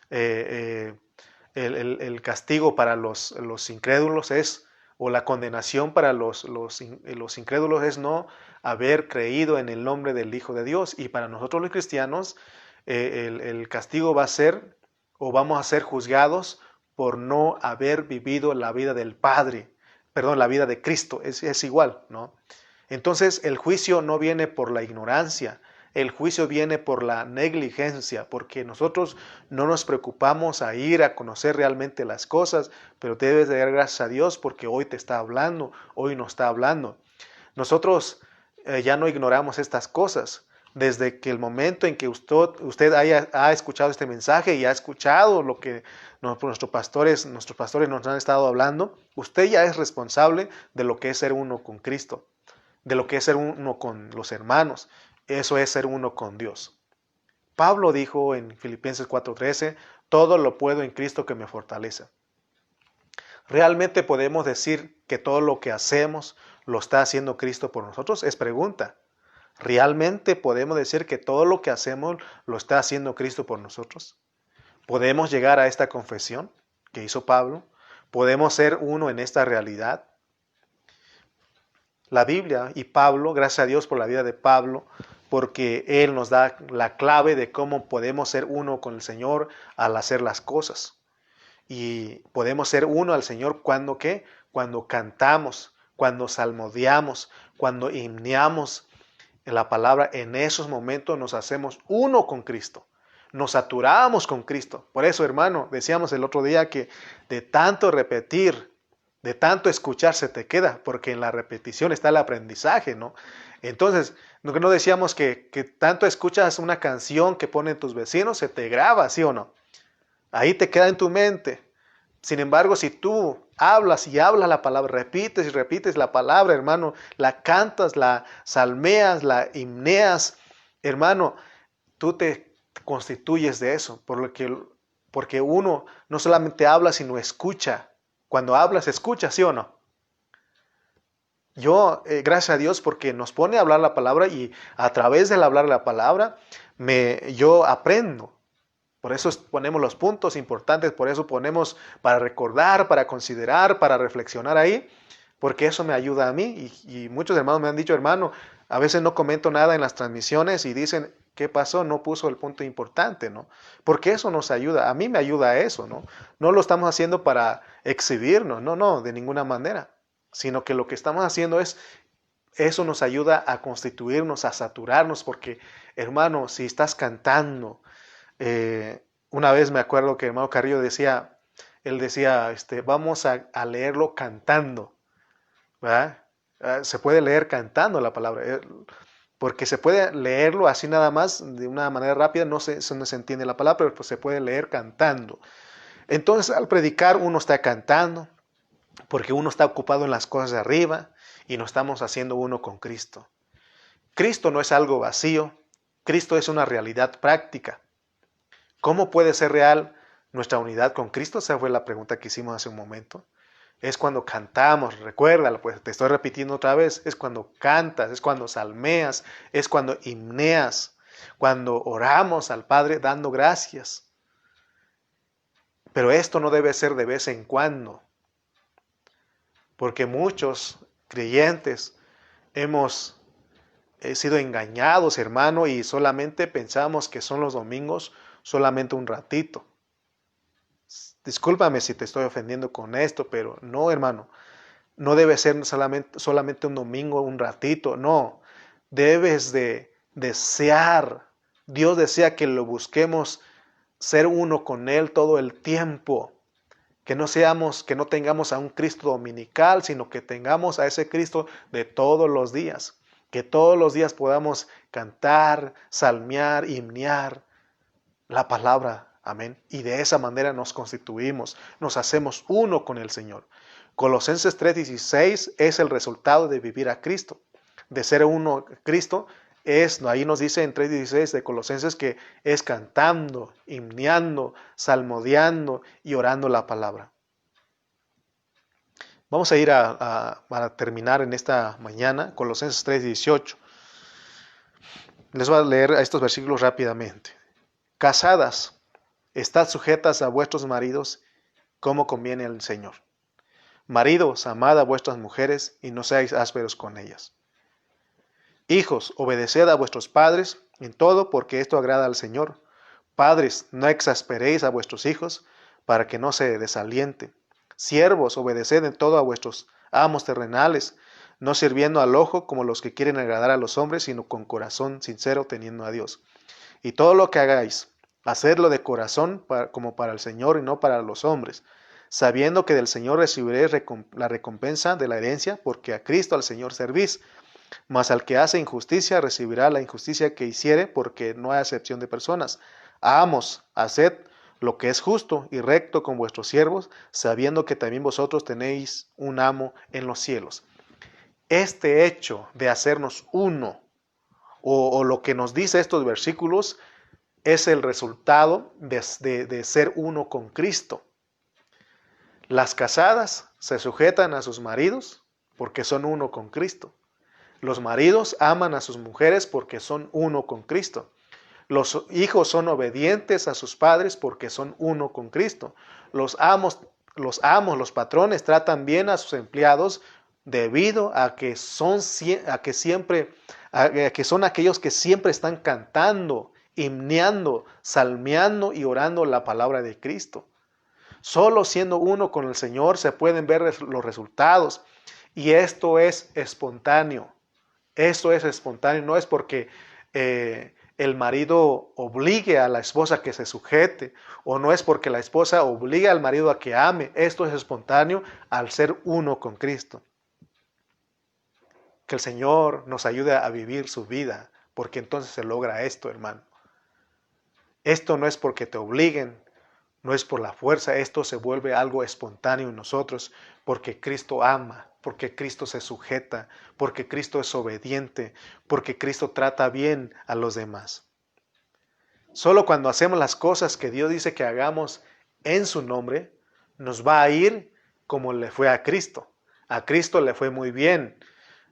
Speaker 1: el castigo para los incrédulos es, o la condenación para los incrédulos es no haber creído en el nombre del Hijo de Dios? Y para nosotros los cristianos, el castigo va a ser, o vamos a ser juzgados por no haber vivido la vida del Padre, perdón, la vida de Cristo, es igual, ¿no? Entonces el juicio no viene por la ignorancia, el juicio viene por la negligencia, porque nosotros no nos preocupamos a ir a conocer realmente las cosas, pero debes de dar gracias a Dios porque hoy te está hablando, hoy nos está hablando. Nosotros ya no ignoramos estas cosas. Desde que el momento en que usted ha escuchado este mensaje y ha escuchado lo que nuestros pastores nos han estado hablando, usted ya es responsable de lo que es ser uno con Cristo, de lo que es ser uno con los hermanos. Eso es ser uno con Dios. Pablo dijo en Filipenses 4:13, todo lo puedo en Cristo que me fortalece. ¿Realmente podemos decir que todo lo que hacemos lo está haciendo Cristo por nosotros? Es pregunta. ¿Realmente podemos decir que todo lo que hacemos lo está haciendo Cristo por nosotros? ¿Podemos llegar a esta confesión que hizo Pablo? ¿Podemos ser uno en esta realidad? La Biblia y Pablo, gracias a Dios por la vida de Pablo, porque Él nos da la clave de cómo podemos ser uno con el Señor al hacer las cosas. Y podemos ser uno al Señor cuando ¿qué? Cuando cantamos, cuando salmodiamos, cuando himneamos la palabra. En esos momentos nos hacemos uno con Cristo. Nos saturamos con Cristo. Por eso, hermano, decíamos el otro día que de tanto repetir, de tanto escuchar se te queda, porque en la repetición está el aprendizaje, ¿no? Entonces, no decíamos que tanto escuchas una canción que ponen tus vecinos, se te graba, ¿sí o no? Ahí te queda en tu mente. Sin embargo, si tú hablas y hablas la palabra, repites y repites la palabra, hermano, la cantas, la salmeas, la himneas, hermano, tú te constituyes de eso, porque uno no solamente habla, sino escucha. Cuando hablas, escucha, ¿sí o no? Yo, gracias a Dios, porque nos pone a hablar la palabra y a través del hablar la palabra, yo aprendo. Por eso ponemos los puntos importantes, por eso ponemos para recordar, para considerar, para reflexionar ahí, porque eso me ayuda a mí. Y muchos hermanos me han dicho, hermano, a veces no comento nada en las transmisiones y dicen, ¿qué pasó? No puso el punto importante, ¿no? Porque eso nos ayuda, a mí me ayuda a eso, ¿no? No lo estamos haciendo para exhibirnos, no, de ninguna manera, sino que lo que estamos haciendo es, eso nos ayuda a constituirnos, a saturarnos, porque, hermano, si estás cantando, una vez me acuerdo que el hermano Carrillo decía, él decía, vamos a leerlo cantando, ¿verdad? Se puede leer cantando la palabra, porque se puede leerlo así nada más, de una manera rápida, no se entiende la palabra, pero pues se puede leer cantando. Entonces, al predicar uno está cantando, porque uno está ocupado en las cosas de arriba y nos estamos haciendo uno con Cristo. Cristo no es algo vacío, Cristo es una realidad práctica. ¿Cómo puede ser real nuestra unidad con Cristo? Esa fue la pregunta que hicimos hace un momento. Es cuando cantamos, recuérdalo, pues te estoy repitiendo otra vez, es cuando cantas, es cuando salmeas, es cuando himneas, cuando oramos al Padre dando gracias. Pero esto no debe ser de vez en cuando, porque muchos creyentes hemos sido engañados, hermano, y solamente pensamos que son los domingos solamente un ratito. Discúlpame si te estoy ofendiendo con esto, pero no, hermano, no debe ser solamente un domingo, un ratito, no. Debes de desear, Dios desea que lo busquemos, ser uno con Él todo el tiempo. Que no tengamos a un Cristo dominical, sino que tengamos a ese Cristo de todos los días. Que todos los días podamos cantar, salmear, himnear la palabra. Amén. Y de esa manera nos constituimos, nos hacemos uno con el Señor. Colosenses 3:16 es el resultado de vivir a Cristo. De ser uno Cristo ahí nos dice en 3:16 de Colosenses que es cantando, himneando, salmodiando y orando la palabra. Vamos a ir para terminar en esta mañana, Colosenses 3:18. Les voy a leer estos versículos rápidamente. Casadas, estad sujetas a vuestros maridos, como conviene al Señor. Maridos, amad a vuestras mujeres y no seáis ásperos con ellas. Hijos, obedeced a vuestros padres en todo, porque esto agrada al Señor. Padres, no exasperéis a vuestros hijos, para que no se desalienten. Siervos, obedeced en todo a vuestros amos terrenales, no sirviendo al ojo como los que quieren agradar a los hombres, sino con corazón sincero teniendo a Dios. Y todo lo que hagáis, hacedlo de corazón como para el Señor y no para los hombres, sabiendo que del Señor recibiréis la recompensa de la herencia, porque a Cristo al Señor servís. Mas al que hace injusticia recibirá la injusticia que hiciere, porque no hay acepción de personas. Amos, haced lo que es justo y recto con vuestros siervos, sabiendo que también vosotros tenéis un amo en los cielos. Este hecho de hacernos uno, o lo que nos dice estos versículos, es el resultado de ser uno con Cristo. Las casadas se sujetan a sus maridos porque son uno con Cristo. Los maridos aman a sus mujeres porque son uno con Cristo. Los hijos son obedientes a sus padres porque son uno con Cristo. Los patrones tratan bien a sus empleados debido a que son aquellos que siempre están cantando, himneando, salmeando y orando la palabra de Cristo. Solo siendo uno con el Señor se pueden ver los resultados. Y esto es espontáneo. Esto es espontáneo. No es porque el marido obligue a la esposa que se sujete, o no es porque la esposa obligue al marido a que ame. Esto es espontáneo al ser uno con Cristo. Que el Señor nos ayude a vivir su vida, porque entonces se logra esto, hermano. Esto no es porque te obliguen, no es por la fuerza, esto se vuelve algo espontáneo en nosotros, porque Cristo ama, porque Cristo se sujeta, porque Cristo es obediente, porque Cristo trata bien a los demás. Solo cuando hacemos las cosas que Dios dice que hagamos en su nombre, nos va a ir como le fue a Cristo. A Cristo le fue muy bien.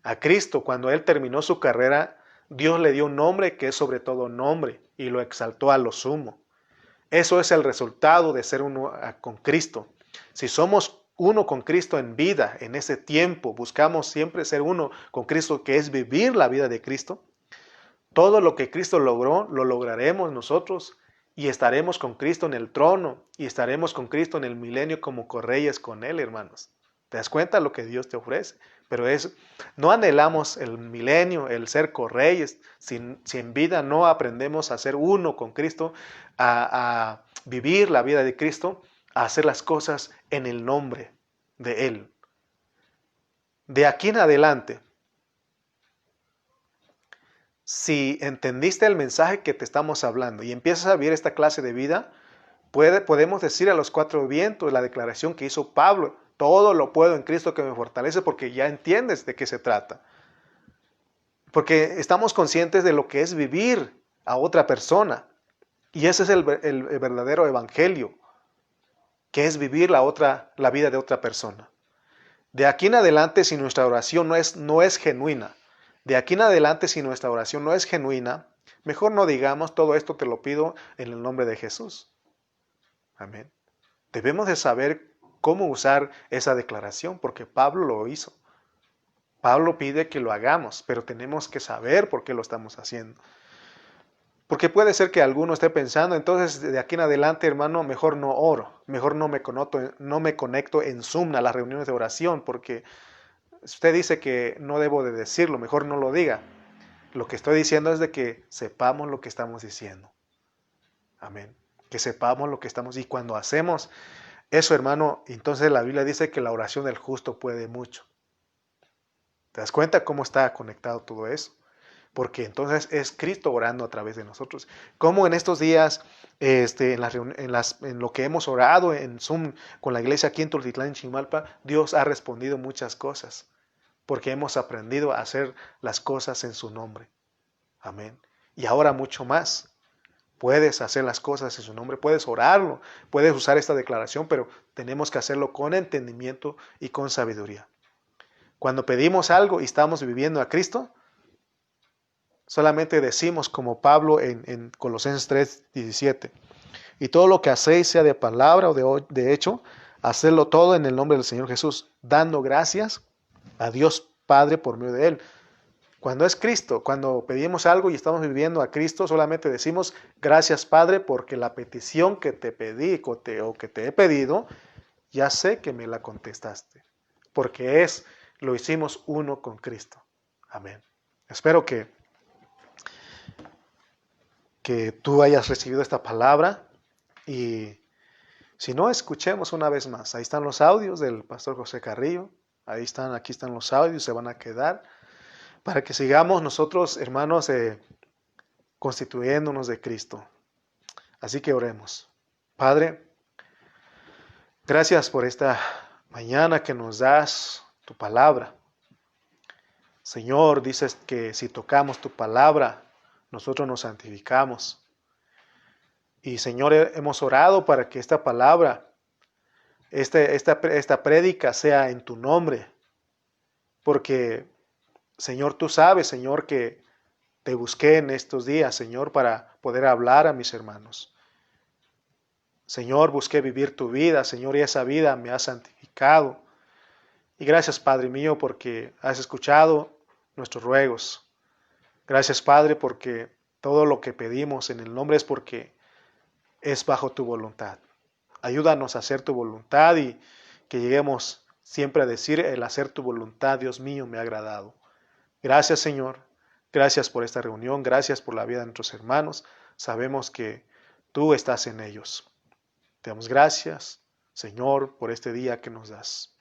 Speaker 1: A Cristo, cuando Él terminó su carrera, Dios le dio un nombre que es sobre todo nombre y lo exaltó a lo sumo. Eso es el resultado de ser uno con Cristo. Si somos uno con Cristo en vida, en ese tiempo, buscamos siempre ser uno con Cristo, que es vivir la vida de Cristo. Todo lo que Cristo logró, lo lograremos nosotros y estaremos con Cristo en el trono y estaremos con Cristo en el milenio como correyes con Él, hermanos. ¿Te das cuenta lo que Dios te ofrece? Pero no anhelamos el milenio, el ser correyes, si en vida no aprendemos a ser uno con Cristo, a vivir la vida de Cristo, a hacer las cosas en el nombre de Él. De aquí en adelante, si entendiste el mensaje que te estamos hablando y empiezas a vivir esta clase de vida, podemos decir a los cuatro vientos la declaración que hizo Pablo: todo lo puedo en Cristo que me fortalece, porque ya entiendes de qué se trata. Porque estamos conscientes de lo que es vivir a otra persona. Y ese es el verdadero evangelio, que es vivir la vida de otra persona. De aquí en adelante, si nuestra oración no es genuina, de aquí en adelante, si nuestra oración no es genuina, mejor no digamos: todo esto te lo pido en el nombre de Jesús. Amén. Debemos de saber cómo usar esa declaración, porque Pablo lo hizo. Pablo pide que lo hagamos, pero tenemos que saber por qué lo estamos haciendo. Porque puede ser que alguno esté pensando: entonces de aquí en adelante, hermano, mejor no oro, mejor no me conecto en Zoom a las reuniones de oración, porque usted dice que no debo de decirlo, mejor no lo diga. Lo que estoy diciendo es de que sepamos lo que estamos diciendo. Amén. Que sepamos lo que estamos, y cuando hacemos eso, hermano, entonces la Biblia dice que la oración del justo puede mucho. ¿Te das cuenta cómo está conectado todo eso? Porque entonces es Cristo orando a través de nosotros. Como en estos días, en lo que hemos orado en Zoom con la iglesia aquí en Tultitlán, en Chimalpa, Dios ha respondido muchas cosas, porque hemos aprendido a hacer las cosas en su nombre. Amén. Y ahora mucho más. Puedes hacer las cosas en su nombre, puedes orarlo, puedes usar esta declaración, pero tenemos que hacerlo con entendimiento y con sabiduría. Cuando pedimos algo y estamos viviendo a Cristo, solamente decimos como Pablo en Colosenses 3:17: y todo lo que hacéis, sea de palabra o de hecho, hacedlo todo en el nombre del Señor Jesús, dando gracias a Dios Padre por medio de Él. Cuando es Cristo, cuando pedimos algo y estamos viviendo a Cristo, solamente decimos: gracias Padre, porque la petición que te pedí o que te he pedido, ya sé que me la contestaste, porque lo hicimos uno con Cristo. Amén. Espero que tú hayas recibido esta palabra, y si no, escuchemos una vez más. Ahí están los audios del pastor José Carrillo, aquí están los audios, se van a quedar, para que sigamos nosotros, hermanos, constituyéndonos de Cristo. Así que oremos. Padre, gracias por esta mañana que nos das tu palabra. Señor, dices que si tocamos tu palabra, nosotros nos santificamos. Y Señor, hemos orado para que esta palabra, esta prédica sea en tu nombre. Porque, Señor, tú sabes, Señor, que te busqué en estos días, Señor, para poder hablar a mis hermanos. Señor, busqué vivir tu vida, Señor, y esa vida me ha santificado. Y gracias, Padre mío, porque has escuchado nuestros ruegos. Gracias, Padre, porque todo lo que pedimos en el nombre es porque es bajo tu voluntad. Ayúdanos a hacer tu voluntad y que lleguemos siempre a decir, el hacer tu voluntad, Dios mío, me ha agradado. Gracias, Señor. Gracias por esta reunión. Gracias por la vida de nuestros hermanos. Sabemos que tú estás en ellos. Te damos gracias, Señor, por este día que nos das.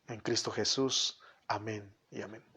Speaker 1: En Cristo Jesús. Amén y amén.